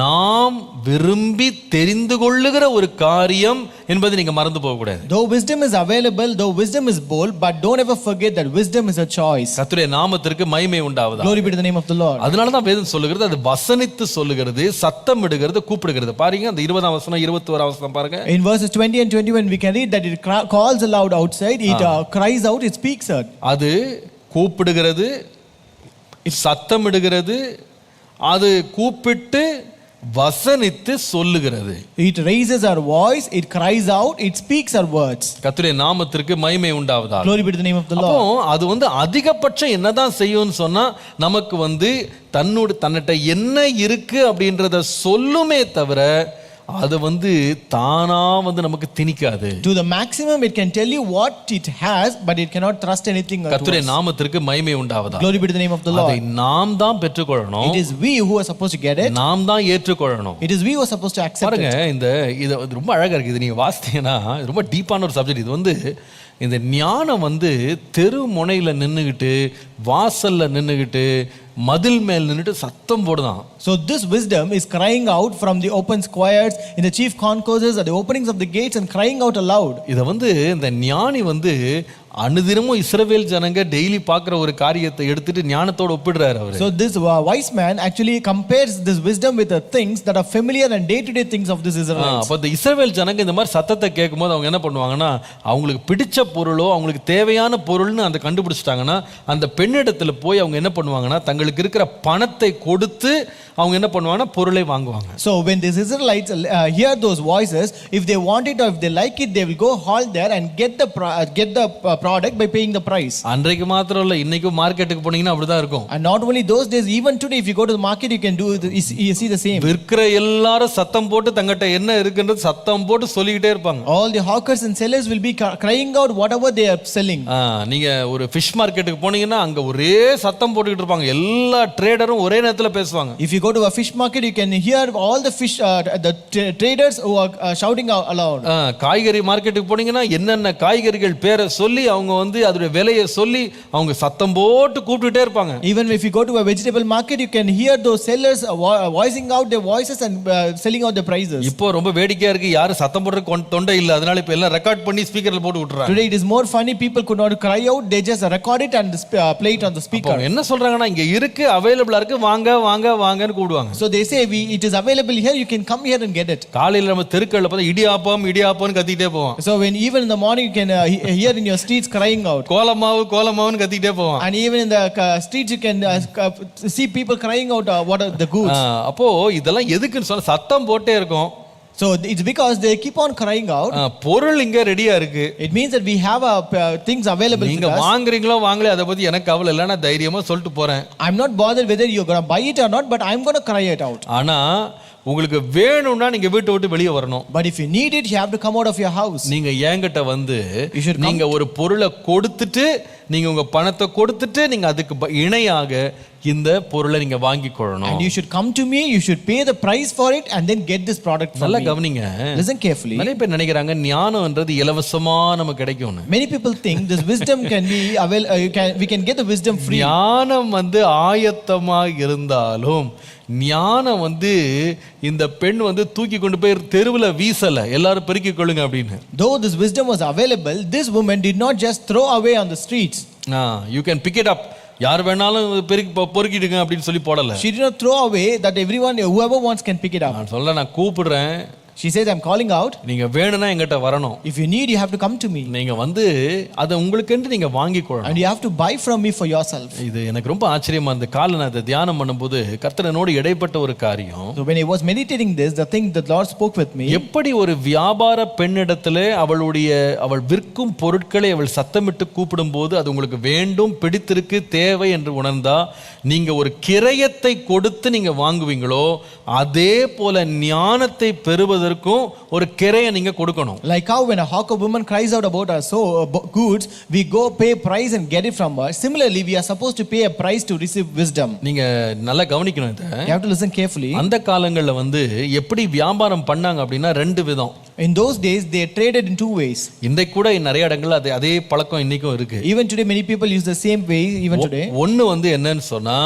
A: நாம் விரும்பி தெரிந்து கொள்ளுகிற ஒரு காரியம் என்பது நீங்க மறந்து போக கூடாது.
B: Though wisdom is available, though wisdom is bold, but don't ever forget that wisdom is a choice.
A: கர்த்தருடைய நாமத்திற்கு மகிமை உண்டாவதாக.
B: Glory be to the name of the Lord.
A: அதனால தான் வேதம் சொல்லுகிறது அது வசனித்து சொல்லுகிறது சத்தம் இடுகிறது கூப்பிடுகிறது. பாருங்க அந்த 20ஆம் வசனம் 21ஆம் வசனம் பாருங்க.
B: In verses 20 and 21 we can read that it calls aloud outside, it cries out, it speaks out.
A: அது கூப்பிடுகிறது சத்தம் இடுகிறது அது கூப்பிட்டு வசனித்து சொல்லுகிறது.
B: It raises our voice, it cries out, it speaks our words.
A: கர்த்தருடைய நாமத்திற்கு மகிமை உண்டாவதாக.
B: Glory be to the name of the Lord.
A: அப்போ அது அதிகபட்சம் என்னதான் செய்யும்னு சொன்னா நமக்கு தன்னிட்ட என்ன இருக்கு அப்படின்றத சொல்லுமே தவிர அது தானா நமக்கு திணிக்காது.
B: To the maximum it can tell you what it has, but it cannot trust anything.
A: கர்த்தருடைய நாமத்திற்கு மகிமை உண்டாவதாக.
B: Glory be to the name of the Lord.
A: அதை நாம் தான் பெற்றுக்கொள்ளணும்.
B: It is we who are supposed to get it.
A: நாம் தான் ஏற்றுக்கொள்ளணும்.
B: It is we who are supposed to accept it.
A: பாருங்க இது ரொம்ப அழகா இருக்கு. இது நீங்க வாசித்தீங்கன்னா ரொம்ப டீப்பான ஒரு சப்ஜெக்ட். இது இந்த ஞானம் தெரு முனையில நின்னுகிட்டு வாசல்ல நின்னுகிட்டு மதில் மேல் நின்னுட்டு சத்தம் போடுதான்.
B: So this wisdom is crying out from the open squares, in the chief concourses, at the openings of the gates, and crying out aloud.
A: இத இந்த ஞானி அனுதினமும் இஸ்ரவேல் ஜனங்க டெய்லி பார்க்குற ஒரு காரியத்தை எடுத்துட்டு ஞானத்தோட ஒப்பிடுறாரு அவர்.
B: So this wise man actually compares this wisdom with the things that are familiar and day-to-day things of this Israelites.
A: அப்ப இந்த இஸ்ரவேல் ஜனங்க இந்த மாதிரி சத்தத்தை கேட்கும்போது அவங்க என்ன பண்ணுவாங்கன்னா அவங்களுக்கு பிடிச்ச பொருளோ அவங்களுக்கு தேவையான பொருள்னு அந்த கண்டுபிடிச்சிட்டாங்கன்னா அந்த பெண்ணிடத்துல போய் அவங்க என்ன பண்ணுவாங்கன்னா தங்களுக்கு இருக்கிற பணத்தை கொடுத்து அவங்க என்ன பண்ணுவாங்கன்னா பொருளை வாங்குவாங்க.
B: So when these Israelites hear those voices, if they want it or if they like it, they will go halt there and get the product by paying the price.
A: அன்றைக்கு மாத்திரம் இல்ல இன்னைக்கு மார்க்கெட்டுக்கு போனீங்கன்னா அப்படிதான் இருக்கும்.
B: And not only those days, even today if you go to the market you can do you see the same.
A: விற்கிற எல்லாரும் சத்தம் போட்டு தங்கட்ட என்ன இருக்குன்றது சத்தம் போட்டு சொல்லிக்கிட்டே இருப்பாங்க.
B: All the hawkers and sellers will be crying out whatever they are selling.
A: நீங்க ஒரு fish marketக்கு போனீங்கன்னா அங்க ஒரே சத்தம் போட்டுக்கிட்டு இருப்பாங்க. எல்லா ட்ரேடரும் ஒரே நேரத்துல பேசுவாங்க.
B: If you go to a fish market you can hear all the fish the traders who are shouting out aloud.
A: காய்கறி மார்க்கெட்டுக்கு போனீங்கன்னா என்னென்ன காய்கறிகள் பேரை சொல்லி அவங்க அதோட விலையை சொல்லி அவங்க சத்தம் போட்டு கூப்பிட்டுட்டே இருப்பாங்க.
B: Even if you go to a vegetable market you can hear those sellers voicing out their voices and selling out the prices.
A: இப்போ ரொம்ப வேடிக்கையா இருக்கு. யாரும் சத்தம் போடுற தொண்டை இல்ல. அதனால இப்போ எல்லாம் ரெக்கார்ட் பண்ணி ஸ்பீக்கர்ல போட்டு விட்டுறாங்க.
B: Today it is more funny, people could not cry out, they just record it and play it on the speaker.
A: என்ன சொல்றாங்கன்னா இங்க இருக்கு அவேலபிளா இருக்கு வாங்க வாங்க வாங்கன்னு கூப்பிடுவாங்க.
B: So they say it is available here, you can come here and get it.
A: காலையில நம்ம தெருக்கள்ல பார்த்தா இடியாப்பம் இடியாப்பம்னு கத்திட்டே போவோம்.
B: So when even in the morning you can hear in your streets crying out.
A: Kolamaavu கோலமாவுன்னு கத்திட்டே போவோம்.
B: And even in the streets you can see people crying out what are the goods.
A: அப்போ இதெல்லாம் எதுக்குன்னு சொன்னா சத்தம் போட்டே இருக்கும்.
B: So it's because they keep on crying out.
A: பொருள் இங்க ரெடியா இருக்கு.
B: It means that we have things available.
A: நீங்க வாங்குறீங்களோ வாங்கல அத பத்தி எனக்கு கவலை இல்ல. நான் தைரியமா சொல்லிட்டு போறேன்.
B: I'm not bothered whether you're going to buy it or not, but I'm going to cry it out.
A: ஆனா உங்களுக்கு வேணும்னா நீங்க வீட்டை விட்டு வெளியே வரணும்.
B: But if you need it you have to come out of your house.
A: நீங்க என்கிட்ட நீங்க ஒரு பொருளை கொடுத்துட்டு நீங்க உங்க பணத்தை கொடுத்துட்டு நீங்க அதுக்கு இணையாக இந்த பொருளை நீங்க வாங்கிக் கொள்ளணும்.
B: And you should come to me, you should pay the price for it and then get this product from me.
A: நல்லா கவனிங்க.
B: Listen carefully.
A: நிறைய பேர் நினைக்கிறாங்க ஞானம்ன்றது இலவசமா நமக்கு கிடைக்கும்னு.
B: Many people think this wisdom can be we can get the wisdom free.
A: ஞானம் ஆயத்தமா இருந்தாலும் ஞானம் இந்த பெண் தூக்கி கொண்டு போய் தெருவுல வீசல எல்லாரும் பெருக்கிக் கொள்ளுங்க அப்படின்னு.
B: Though this wisdom was available, this woman did not just throw away on the streets.
A: You can pick it up. யார் வேணாலும் பொறுக்கிடுங்க அப்படின்னு சொல்லி போடல.
B: She did not throw away that everyone whoever wants can pick it up.
A: நான் கூப்பிடுறேன்
B: She says, I'm calling out.
A: நீங்க வேணும்னா என்கிட்ட வரணும்.
B: If you need, you have to come to me.
A: நீங்க வந்து அதை உங்களுக்கென்று நீங்க வாங்கிக் கொள்ளணும்.
B: And you have to buy from me for yourself.
A: இது எனக்கு ரொம்ப ஆச்சரியமா அந்த காலை நான் அதை தியானம் பண்ணும்போது கர்த்தர் என்னோடு இடைப்பட்ட ஒரு காரியம்.
B: So when I was meditating this, the thing that Lord spoke with me.
A: எப்படி ஒரு வியாபார பெண்ணிடத்திலே அவள் விற்கும் பொருட்களை அவள் சத்தமிட்டு கூப்பிடும்போது அது உங்களுக்கு வேண்டும், பிடித்திருக்கு, தேவை என்று உணர்ந்தா நீங்க ஒரு கிரயத்தை கொடுத்து நீங்க வாங்குவீங்களோ அதே போல ஞானத்தை பெறுவதற்கும் ஒரு கிரையை நீங்க கொடுக்கணும்.
B: Like how when a hawker woman cries out about her goods, we go pay price and get it from her. Similarly, we are supposed to pay a price to receive wisdom.
A: நீங்க நல்லா கவனிக்கணும் இத.
B: You have to listen carefully.
A: அந்த காலங்கள்ல வந்து எப்படி வியாபாரம் பண்ணாங்க அப்படினா ரெண்டு விதம்.
B: In those days they traded in two ways.
A: இன்றைக்கு கூட நிறைய இடங்கள்ல அதே பழக்கம் இன்னைக்கும் இருக்கு.
B: Even today many people use the same way even today.
A: ஒன்னு வந்து என்னன்னு சொன்னா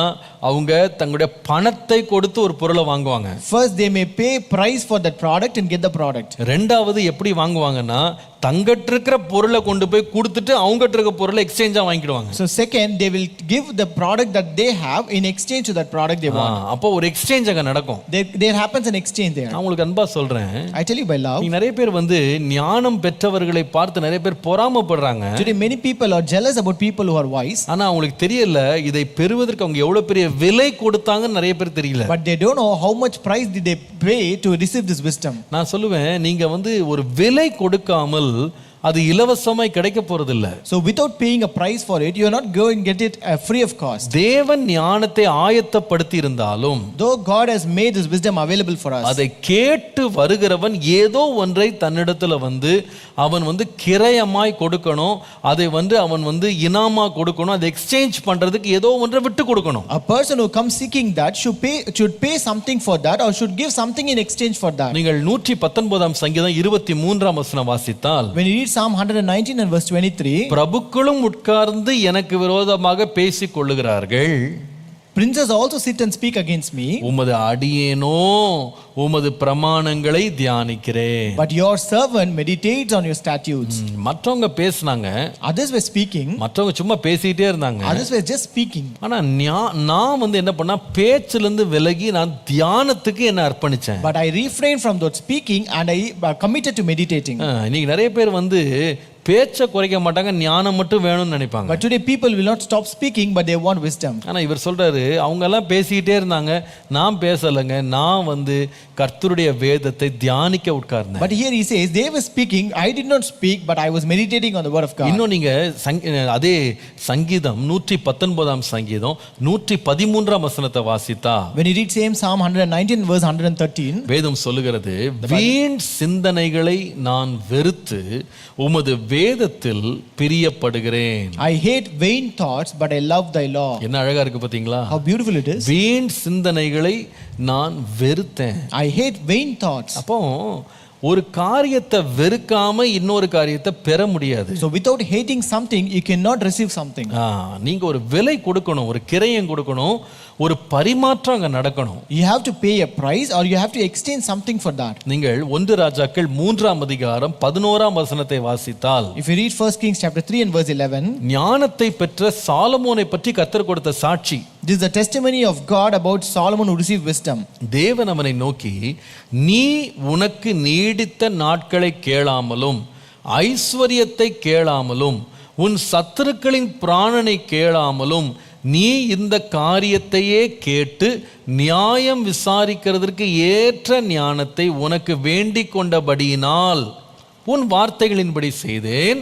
A: அவங்க தங்களுடைய பணத்தை கொடுத்து ஒரு பொருளை வாங்குவாங்க.
B: First they may pay price for that product and get the product.
A: ரெண்டாவது எப்படி வாங்குவாங்கன்னா தங்கட்ட இருக்கிற பொருளை கொண்டு போய் கொடுத்துட்டு அவங்கட்ட இருக்கிற பொருளை எக்ஸ்சேஞ்சா வாங்கிடுவாங்க.
B: So second they will give the product that they have in exchange to that product they want.
A: அப்போ ஒரு எக்ஸ்சேஞ்ச் அங்க நடக்கும்.
B: There happens an exchange there.
A: நான் உங்களுக்கு அன்பா சொல்றேன்.
B: I tell you by love.
A: நிறைய பேர் வந்து ஞானம் பெற்றவர்களை பார்த்து நிறைய பேர் பொறாமைப்படுறாங்க.
B: Today many people are jealous about people who are wise.
A: ஆனா அவங்களுக்கு தெரியல இதை பெறுவதற்கு அவங்க எவ்வளவு பெரிய விலை கொடுத்தாங்கன்னு நிறைய பேர் தெரியல.
B: But they don't know how much price did they pay to receive this wisdom.
A: நான் சொல்லுவேன் நீங்க வந்து ஒரு விலை கொடுக்காமல் அது இலவசமாய் கிடைக்க போறதில்லை.
B: So without paying a price for it, you are not going to get it free of cost.
A: தேவன் ஞானத்தை ஆயத்தப்படுத்தி இருந்தாலும்
B: though God has made this wisdom available for us,
A: அதை கேட்டு வருகிறவன் ஏதோ ஒன்றை தன்னிடத்துல வந்து அவன் வந்து கிரயமாய் கொடுக்கணும், அதை வந்து அவன் வந்து இனாமா கொடுக்கணும், அதை எக்ஸ்சேஞ்ச் பண்றதுக்கு ஏதோ ஒன்றை விட்டு கொடுக்கணும்.
B: A person who comes seeking that should pay something for that or should give something in exchange for that.
A: நீங்கள் 119 சங்கீதம் 23 வசனம் வாசித்தால்
B: when you read Psalm 119 and verse 23,
A: பிரபுக்களும் உட்கார்ந்து எனக்கு விரோதமாக பேசிக் கொள்ளுகிறார்கள்,
B: princes also sit and speak against me,
A: உமது அடியேனோ உமது பிரமாணங்களை தியானிக்கிறேன்.
B: but your servant meditates on your statutes.
A: மற்றவங்க பேசினாங்க,
B: others were speaking,
A: மற்றவங்க சும்மா பேசிட்டே இருந்தாங்க,
B: others were just speaking.
A: ஆனா நான் வந்து என்ன பண்ணா பேச்சில இருந்து விலகி நான் தியானத்துக்கு என்ன அர்ப்பணிச்சேன்.
B: But I refrained from that speaking and I committed to meditating.
A: இன்னைக்கு நிறைய பேர் வந்து பேச்சை குறைக்க மாட்டாங்க, ஞானம் மட்டும் வேணும்னு நினைப்பாங்க.
B: But today people will not stop speaking but they want wisdom.
A: ஆனா இவர் சொல்றாரு அவங்க எல்லாம் பேசிட்டே இருந்தாங்க, நான் பேசலங்க, நான் வந்து கர்த்தருடைய வேதத்தை தியானிக்க உட்கார்ந்தேன்.
B: But here he says they were speaking, I did not speak but I was meditating on the word of God.
A: இன்னும் நீங்க அதே சங்கீதம் 119 சங்கீதம் 113 வசனத்தை வாசித்தா,
B: when you read same Psalm 119 verse 113,
A: வேதம் சொல்லுகிறது வீண் சிந்தனைகளை நான் வெறுத்து உமது வேதத்தில் பிரியப்படுகிறேன்.
B: I hate vain thoughts but I love thy law.
A: என்ன அழகா இருக்கு பாத்தீங்களா?
B: How beautiful it is.
A: வீண் சிந்தனைகளை நான் வெறுத்தேன்.
B: I hate vain thoughts.
A: அப்போ ஒரு காரியத்தை வெறுக்காம இன்னொரு காரியத்தை பெற முடியாது.
B: So without hating something you cannot receive something.
A: நீங்க ஒரு விலை கொடுக்கணும், ஒரு கிரயம் கொடுக்கணும், ஒரு பரிமாற்றம் அங்க நடக்கணும்.
B: You have to pay a price or you have to exchange something for that.
A: நீங்கள் 1 ராஜாக்கள் 3 அதிகாரம் 11 வசனத்தை வாசித்தால்,
B: if you read 1 Kings chapter 3 and verse 11,
A: ஞானத்தை பெற்ற சாலமோனை பற்றி கர்த்தர் கொடுத்த சாட்சி.
B: this is the testimony of God about Solomon who received wisdom.
A: தேவன் அவனை நோக்கி, நீ உனக்கு நீடித்த நாட்களை கேளாமலும் ஐஸ்வர்யத்தை கேளாமலும் உன் சத்துருக்களின் பிராணனை கேளாமலும் நீ இந்த காரியத்தையே கேட்டு நியாயம் விசாரிக்கிறதற்கு ஏற்ற ஞானத்தை உனக்கு வேண்டிக் கொண்டபடியினால் உன் வார்த்தைகளின்படி செய்தேன்,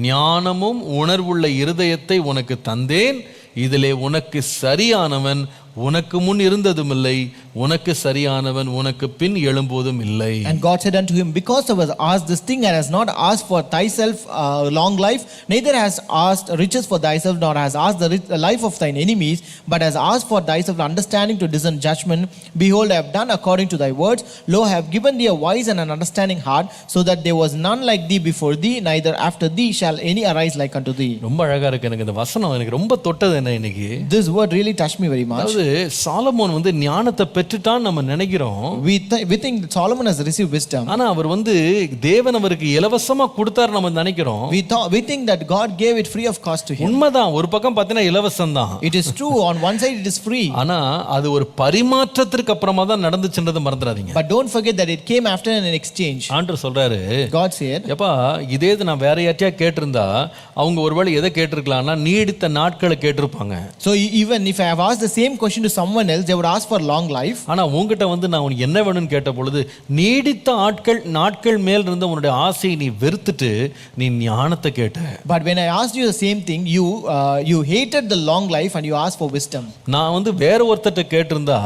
A: ஞானமும் உணர்வுள்ள இருதயத்தை உனக்கு தந்தேன், இதிலே உனக்கு சரியானவன் உனக்கு முன் இருந்ததும் இல்லை, உனக்கு சரியானவன் உனக்கு பின் எழும்போதும் இல்லை.
B: And God said unto him, because thou hast asked this thing and hast not asked for thyself long life, neither hast asked riches for thyself, nor hast asked the life of thine enemies, but hast asked for thyself understanding to discern judgment. Behold, I have done according to thy words. Lo, I have given thee a wise and an understanding heart, so that there was none like thee before thee, neither after thee shall any arise like unto thee.
A: ரொம்ப அழகா இருக்கு. எனக்கு இந்த வசனம் எனக்கு ரொம்ப தொட்டது என்ன இன்னைக்கு.
B: This word really touched me very much.
A: Solomon வந்து ஞானத்தை பெற்றுட்டான்னு நம்ம நினைக்கிறோம்.
B: We think that Solomon has received wisdom.
A: ஆனா அவர் தேவன் அவருக்கு இலவசமா கொடுத்தாரு நம்ம நினைக்கிறோம்.
B: We think that God gave it free of cost to him.
A: உண்மைதான், ஒரு பக்கம் பார்த்தீங்கன்னா இலவசம் தான்.
B: It is true, on one side it is free.
A: ஆனா அது ஒரு பரிமாற்றத்திற்கு அப்புறமா தான் நடந்துச்சுன்றதை மறந்துடாதீங்க.
B: But don't forget that it came after an exchange.
A: ஆண்டவர் சொல்றாரு,
B: God said,
A: எப்பா இதே நான் வேற யார்ட்டையா கேட்டிருந்தா அவங்க ஒருவேளை எதை கேட்டிருக்கலாம்னா நீடித்த நாட்களை கேட்டிருப்பாங்க.
B: So even if I have asked the same question to someone else, they would ask for long life.
A: ஆனா உன்கிட்ட நான் உனக்கு என்ன வேணும்னு கேட்ட பொழுது நீடித்த நாட்கள் மேல் இருந்த உன்னுடைய ஆசையை நீ வெறுத்துட்டு நீ ஞானத்தை கேட்ட.
B: But when I asked you the same thing, you hated the long life and you asked for wisdom.
A: நான் வேற ஒருத்தட்ட கேட்டிருந்தா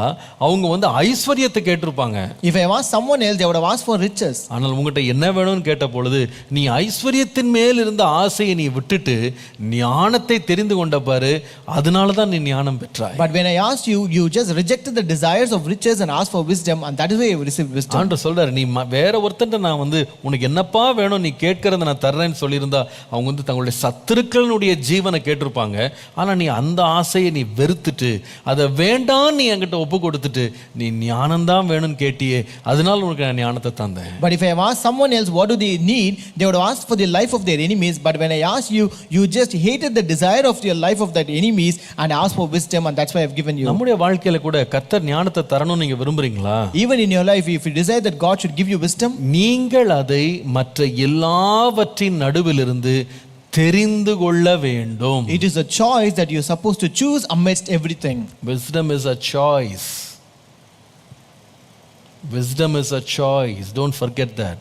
A: அவங்க ஐஸ்வரியத்தை கேட்டிருப்பாங்க.
B: If I asked someone else, they would have asked for riches.
A: ஆனால் உங்ககிட்ட என்ன வேணும்னு கேட்ட பொழுது நீ ஐஸ்வரியத்தின் மேல் இருந்த ஆசையை நீ விட்டுட்டு ஞானத்தை தெரிந்து கொண்ட பாரு, அதனால தான் நீ ஞானம் பெற்றாய்.
B: But when I asked you, you just rejected the desires of riches and asked for wisdom, and that is why you received wisdom.
A: ஆண்டவர் சொல்றாரு, நீ வேற ஒருத்தன்ட்ட நான் உனக்கு என்னப்பா வேணும் நீ கேட்கறத நான் தர்றேன்னு சொல்லியிருந்தா அவங்க தங்களுடைய சத்துருக்களுடைய ஜீவனை கேட்டிருப்பாங்க. ஆனா நீ அந்த ஆசையை நீ வெறுத்துட்டு அதை வேண்டாம் நீ என்கிட்ட ஒப்பு கொடுத்துட்டு நீ ஞானம் தான் வேணும்னு கேட்டியே, அதனால உனக்கு நான் ஞானத்தை தந்தேன்.
B: But if I have asked someone else what do they need, they would ask for the life of their enemies. But when I asked you, you just hated the desire of your life of that enemies and asked for wisdom, and that's why I've given you.
A: நம்முடைய வாழ்க்கையில கூட கர்த்தர் ஞானத்தை தரணும் நீங்க விரும்புறீங்களா?
B: Even in your life, if you desire that God should give you wisdom,
A: நீங்கள் அதை மற்ற எல்லாவற்றின் நடுவிலிருந்து தெரிந்து கொள்ள வேண்டும்.
B: it is a choice that you're supposed to choose amidst everything.
A: Wisdom is a choice. Wisdom is a choice. Don't forget that.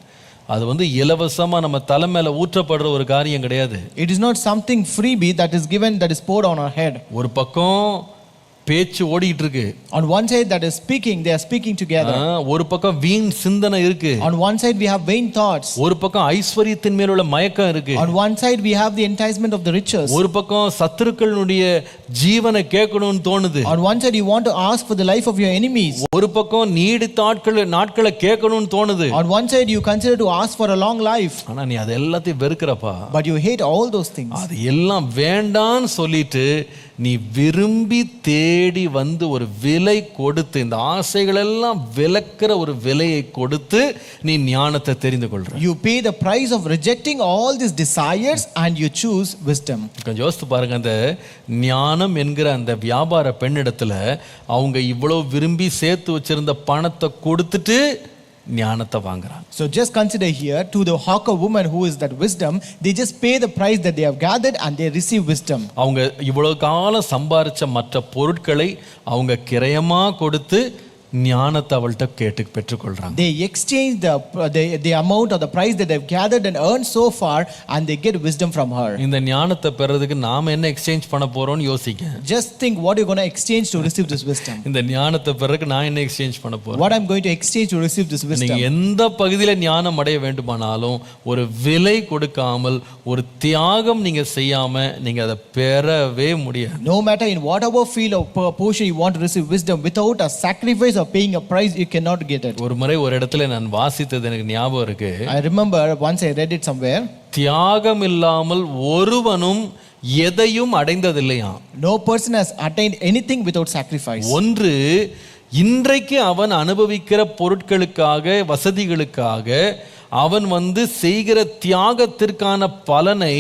A: அது இலவசமா நம்ம தலை மேல ஊற்றப்படுற ஒரு காரியம் கிடையாது.
B: It is not something freebie that is given, that is poured on our head.
A: ஒரு பக்கம் பேச்சு ஓடிட்டு இருக்கு.
B: On one side that is speaking, they are speaking together.
A: ஒரு பக்கம் வீண் சிந்தனை இருக்கு.
B: On one side we have vain thoughts.
A: ஒரு பக்கம் ஐஸ்வரியத்தின் மேல் உள்ள மயக்கம் இருக்கு.
B: On one side we have the enticement of the riches.
A: ஒரு பக்கம் சத்துருக்களுடைய ஜீவனை கேட்கணும்னு தோணுது.
B: On one side you want to ask for the life of your enemies.
A: ஒரு பக்கம் நீடித்த நாட்களை கேட்கணும்னு தோணுது.
B: On one side you consider to ask for a long life.
A: ஆனா நீ அது எல்லாத்தையும் வெறுக்கறப்பா.
B: But you hate all those things.
A: அது எல்லாம் வேண்டான்னு சொல்லிட்டு நீ விரும்பி தேடி ஒரு விலை கொடுத்து இந்த ஆசைகள் எல்லாம் விலக்கிற ஒரு விலையை கொடுத்து நீ ஞானத்தை தெரிந்து கொள்ற.
B: You pay the price of rejecting all these desires and you choose wisdom.
A: கொஞ்சம் யோசித்து பாருங்க, அந்த ஞானம் என்கிற அந்த வியாபார பெண்ணிடத்துல அவங்க இவ்வளவு விரும்பி சேர்த்து வச்சிருந்த பணத்தை கொடுத்துட்டு ஞானத்தை வாங்குறாங்க.
B: So just consider here, to the hawker woman who is that wisdom, they just pay the price that they have gathered and they receive wisdom.
A: அவங்க இவ்வளவு காலம் சம்பாரிச்ச மற்ற பொருட்களை அவங்க கிரயமா கொடுத்து ஞானத்தை அவள்கிட்ட கேட்டு பெற்றுக்கொள்றாங்க.
B: They exchange the amount or the price that they've gathered and earned so far, and they get wisdom from her.
A: இந்த ஞானத்தை பெறதுக்கு நாம என்ன எக்ஸ்சேஞ்ச் பண்ண போறோம்னு யோசிங்க.
B: Just think what you're going to exchange to receive this wisdom.
A: இந்த ஞானத்தை பெறதுக்கு நான் என்ன எக்ஸ்சேஞ்ச் பண்ண போறேன்?
B: What I'm going to exchange to receive this wisdom.
A: நீங்க எந்த பகுதியில ஞானம் அடைய வேண்டுமானாலும் ஒரு விலை கொடுக்காமல் ஒரு தியாகம் நீங்க செய்யாம நீங்க அதை பெறவே முடியாது.
B: No matter in whatever field or portion you want to receive wisdom, without a sacrifice or paying a price, you cannot get it.
A: ஒரு முறை ஒரு இடத்துல நான் வாசித்தது எனக்கு ஞாபகம் இருக்கு.
B: I remember once I read it somewhere.
A: தியாகம் இல்லாமல் ஒருவனும் எதையும் அடைந்ததில்லையா.
B: No person has attained anything without sacrifice.
A: ஒன்று இன்றைக்கு அவன் அனுபவிக்கிற பொருட்களுக்காக வசதிகளுக்காக அவன் செய்கிற தியாகத்திற்கான பலனை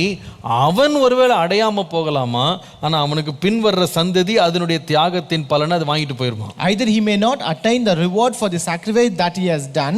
A: அவன் ஒருவேளை அடையாம போகலாமா, ஆனா அவனுக்கு பின் வர்ற சந்ததி அதனுடைய தியாகத்தின் பலனை அது வாங்கிட்டு போயிருமா.
B: Either he may not attain the reward for the sacrifice that he has done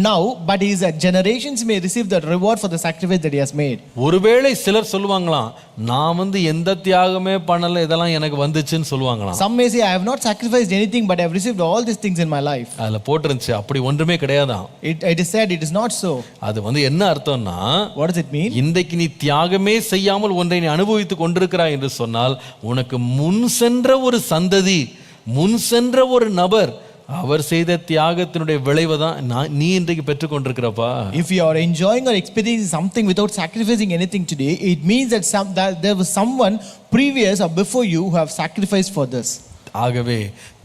B: now, but his generations may receive the reward for the sacrifice that he has made.
A: ஒருவேளை சிலர் சொல்லுவாங்களாம், நான் எந்த தியாகமே பண்ணல, இதெல்லாம் எனக்கு வந்துச்சுன்னு சொல்லுவாங்களாம்.
B: Some may say, I have not sacrificed anything, but I have received all these things in my life.
A: அதுல போட்டுருந்துச்சு, அப்படி ஒன்றுமே கிடையாதான்.
B: It is said, it is not so.
A: அது என்ன அர்த்தம்னா,
B: what does it mean?
A: இன்றைக்கு நீ தியாகமே செய்யாமல் ஒன்றை நீ அனுபவித்துக் கொண்டிருக்கிறாய் என்று சொன்னால் உனக்கு முன் சென்ற ஒரு சந்ததி, முன் சென்ற ஒரு நபர் அவர் செய்த தியாகத்தினுடைய விளைவை தான் நீ இன்றைக்கு பெற்றுக் கொண்டிருக்கிறப்பா.
B: If you are enjoying or experiencing something without sacrificing anything today, it means that there was someone previous or before you who have sacrificed for this.
A: ஆகவே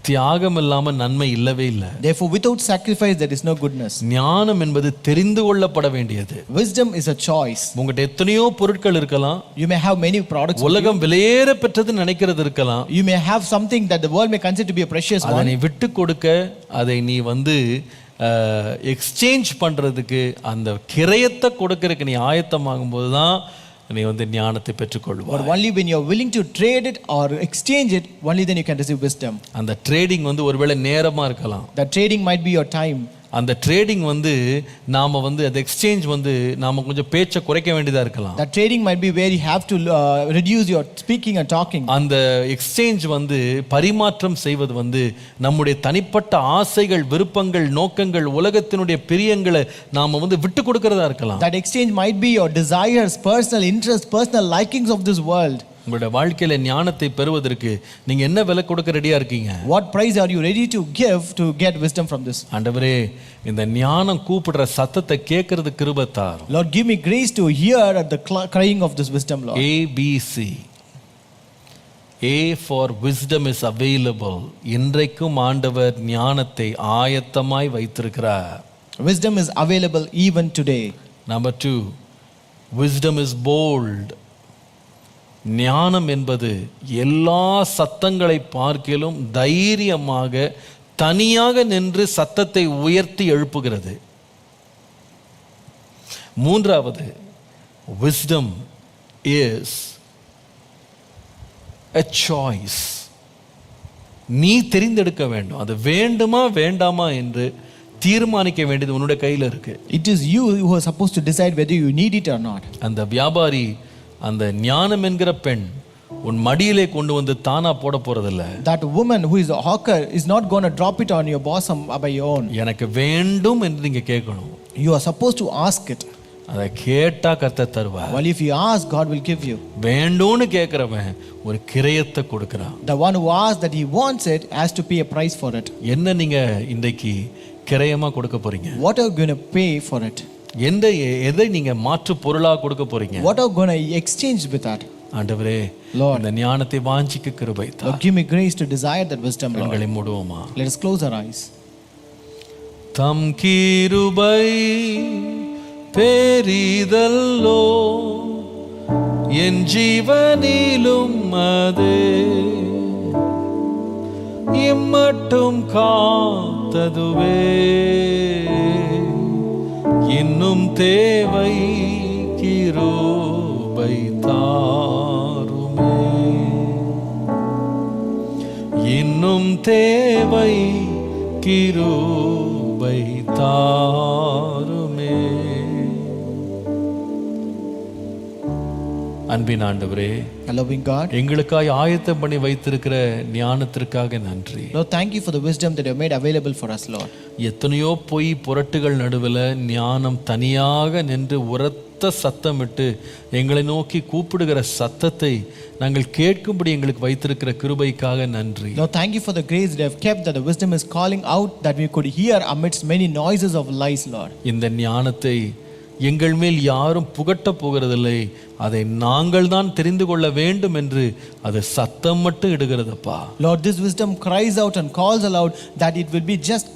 A: தியாகம் இல்லாம நன்மை இல்லவே இல்லை.
B: Therefore, without sacrifice, there is no goodness.
A: ஞானம் என்பது தெரிந்து கொள்ளப்பட வேண்டியது.
B: Wisdom is a choice.
A: உங்ககிட்ட எத்தனையோ பொருட்கள் இருக்கலாம்.
B: You may have many products.
A: உலகம் விலையேற பெற்றதுன்னு நினைக்கிறது இருக்கலாம்.
B: You may have something that the world may consider to be a precious one.
A: அதை நீ விட்டு கொடுக்க, அதை நீ எக்ஸ்சேஞ்ச் பண்றதுக்கு, அந்த கிரயத்தை கொடுக்கறதுக்கு நீ ஆயத்தமாகும் போதுதான் நீ ஞானத்தை பெற்றுக்கொள்வாய்.
B: But only when you are willing to trade it or exchange it, only then you can receive wisdom.
A: அந்த ட்ரேடிங் ஒருவேளை நேரமா இருக்கலாம்.
B: That trading might be your time.
A: அந்த ட்ரேடிங் நாம அந்த எக்ஸ்சேஞ்ச் நாம கொஞ்சம் பேச்சை குறைக்க வேண்டியதா இருக்கலாம்.
B: That trading might be where you have to reduce your speaking and talking.
A: அந்த எக்ஸ்சேஞ்ச் பரிமாற்றம் செய்வது நம்முடைய தனிப்பட்ட ஆசைகள், விருப்பங்கள், நோக்கங்கள், உலகத்தினுடைய பிரியங்களை நாம விட்டு கொடுக்கிறதா இருக்கலாம்.
B: That exchange might be your desires, personal interests, personal likings of this world.
A: உங்களுடைய வாழ்க்கையில ஞானத்தை பெறுவதற்கு நீங்க என்ன விலை கொடுக்க ரெடியா இருக்கீங்க?
B: What price are you ready to give to get wisdom from this?
A: ஆண்டவரே, இந்த ஞானம் கூப்பிடுற சத்தத்தை கேட்கிறது கிருபை தாரும்.
B: Lord, give me grace to hear at the crying of this wisdom, Lord.
A: ABC. A for wisdom is available. இன்றைக்கும் ஆண்டவர் ஞானத்தை ஆயத்தமாய் வைத்திருக்கிறார்.
B: Wisdom is available even today.
A: Number 2, wisdom is bold. ஞானம் என்பது எல்லா சத்தங்களை பார்க்கிலும் தைரியமாக தனியாக நின்று சத்தத்தை உயர்த்தி எழுப்புகிறது. மூன்றாவது, wisdom is a choice. நீ தெரிந்தெடுக்க வேண்டும். அது வேண்டுமா வேண்டாமா என்று தீர்மானிக்க வேண்டியது உன்னுடைய கையில் இருக்கு.
B: It is you who are supposed to decide whether you need it or not.
A: அந்த வியாபாரி அந்த ஞானம் என்கிற பெண் உன் மடியிலே கொண்டு தானா போட போறதில்ல.
B: That woman who is a hawker is not going to drop it on your bosom by your own.
A: எனக்கு வேண்டும் என்று நீங்க கேட்கணும்.
B: You are supposed to ask it.
A: அதை கேட்டா கர்த்தர் தருவார்.
B: Well, if you ask, God will give you.
A: வேண்டும்னு கேட்கிறவன் ஒரு கிரயத்தை கொடுக்கிறான்.
B: The one who asks that he wants it has to pay a price for it.
A: என்ன நீங்க இன்றைக்கு கிரயமா கொடுக்க போறீங்க?
B: What are you going to pay for it?
A: எதை நீங்க மாற்று பொருளா கொடுக்க போறீங்க?
B: What are you going to exchange with that?
A: ஆண்டவரே,
B: Lord,
A: இந்த ஞானத்தை வாஞ்சிக்க கிருபை தாரும்.
B: Lord, give me grace to desire that wisdom, Lord.
A: கண்களை மூடுவோமா?
B: Let us close our eyes.
A: தம் கிருபை பெரிதல்லோ, என் ஜீவனிலும் அது இம்மட்டும் காத்ததுவே, இன்னும் தேவை கிருபை தாருமே, இன்னும் தேவை கிருபை தாருமே. அன்பின் ஆண்டவரே,
B: loving God,
A: எங்களுக்காய் ஆயத்தம் பண்ணி வைத்திருக்கிற ஞானத்திற்காக நன்றி.
B: Lord, thank you for the wisdom that you have made available for us, Lord.
A: எத்தனையோ பொய் புரட்டுகள் நடுவில் ஞானம் தனியாக நின்று உரத்த சத்தமிட்டு எங்களை நோக்கி கூப்பிடுகிற சத்தத்தை நாங்கள் கேட்கும்படி எங்களுக்கு வைத்திருக்கிற கிருபைக்காக நன்றி.
B: Lord, thank you for the grace that you have kept, that the wisdom is calling out, that we could hear amidst many noises of lies, Lord.
A: இந்த ஞானத்தை எங்கள் மேல் யாரும் புகட்ட போகிறதில்லை, அதை நாங்கள் தான் தெரிந்து கொள்ள வேண்டும் என்று அது சத்தம் மட்டும் இடுகிறதப்பா.
B: Lord, this wisdom cries out and calls aloud that it will be just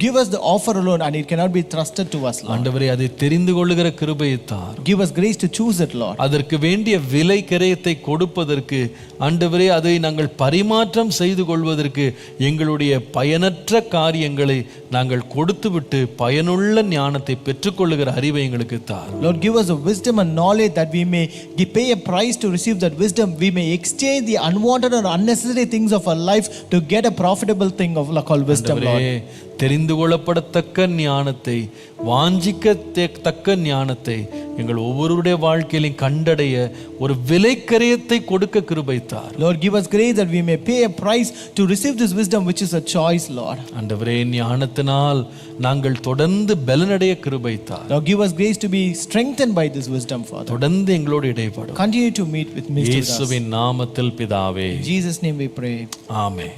B: give us the offer alone and it cannot be trusted to us, Lord.
A: ஆண்டவரே, அதை தெரிந்து கொள்ளுகிற கிருபையை தார்.
B: Give us grace to choose it, Lord.
A: அதற்கு வேண்டிய விலை கிரயத்தை கொடுப்பதற்கு, ஆண்டவரே, அதை நாங்கள் பரிமாற்றம் செய்து கொள்வதற்கு எங்களுடைய பயனற்ற காரியங்களை நாங்கள் கொடுத்துவிட்டு பயனுள்ள ஞானத்தை பெற்றுக்கொள்ளுகிற அறிவை எங்களுக்கு தார்.
B: Lord, give us the wisdom and knowledge that we may pay a price to receive that wisdom. We may exchange the unwanted or unnecessary things of our life to get a profitable thing of called wisdom, Lord.
A: தெரிந்து கொள்ளப்படத்தக்க ஞானத்தை, வாஞ்சிக்கத்தக்க ஞானத்தை எங்கள் ஒவ்வொருடைய வாழ்க்கையிலும் கண்டடைய ஒரு விலைக்கரியத்தை கொடுக்க கிருபை தார்.
B: Lord, give us grace that we may pay a price to receive this wisdom which is a choice, Lord.
A: ஆண்டவரே, ஞானத்தினால் நாங்கள் தொடர்ந்து பலனடைய கிருபை தார்.
B: Lord, give us grace to be strengthened by this wisdom, Father.
A: தொடர்ந்து எங்களோடு இடைப்படும்.
B: Continue to meet with me.
A: இயேசுவின் நாமத்தில் பிதாவே.
B: In Jesus' name we pray.
A: Amen.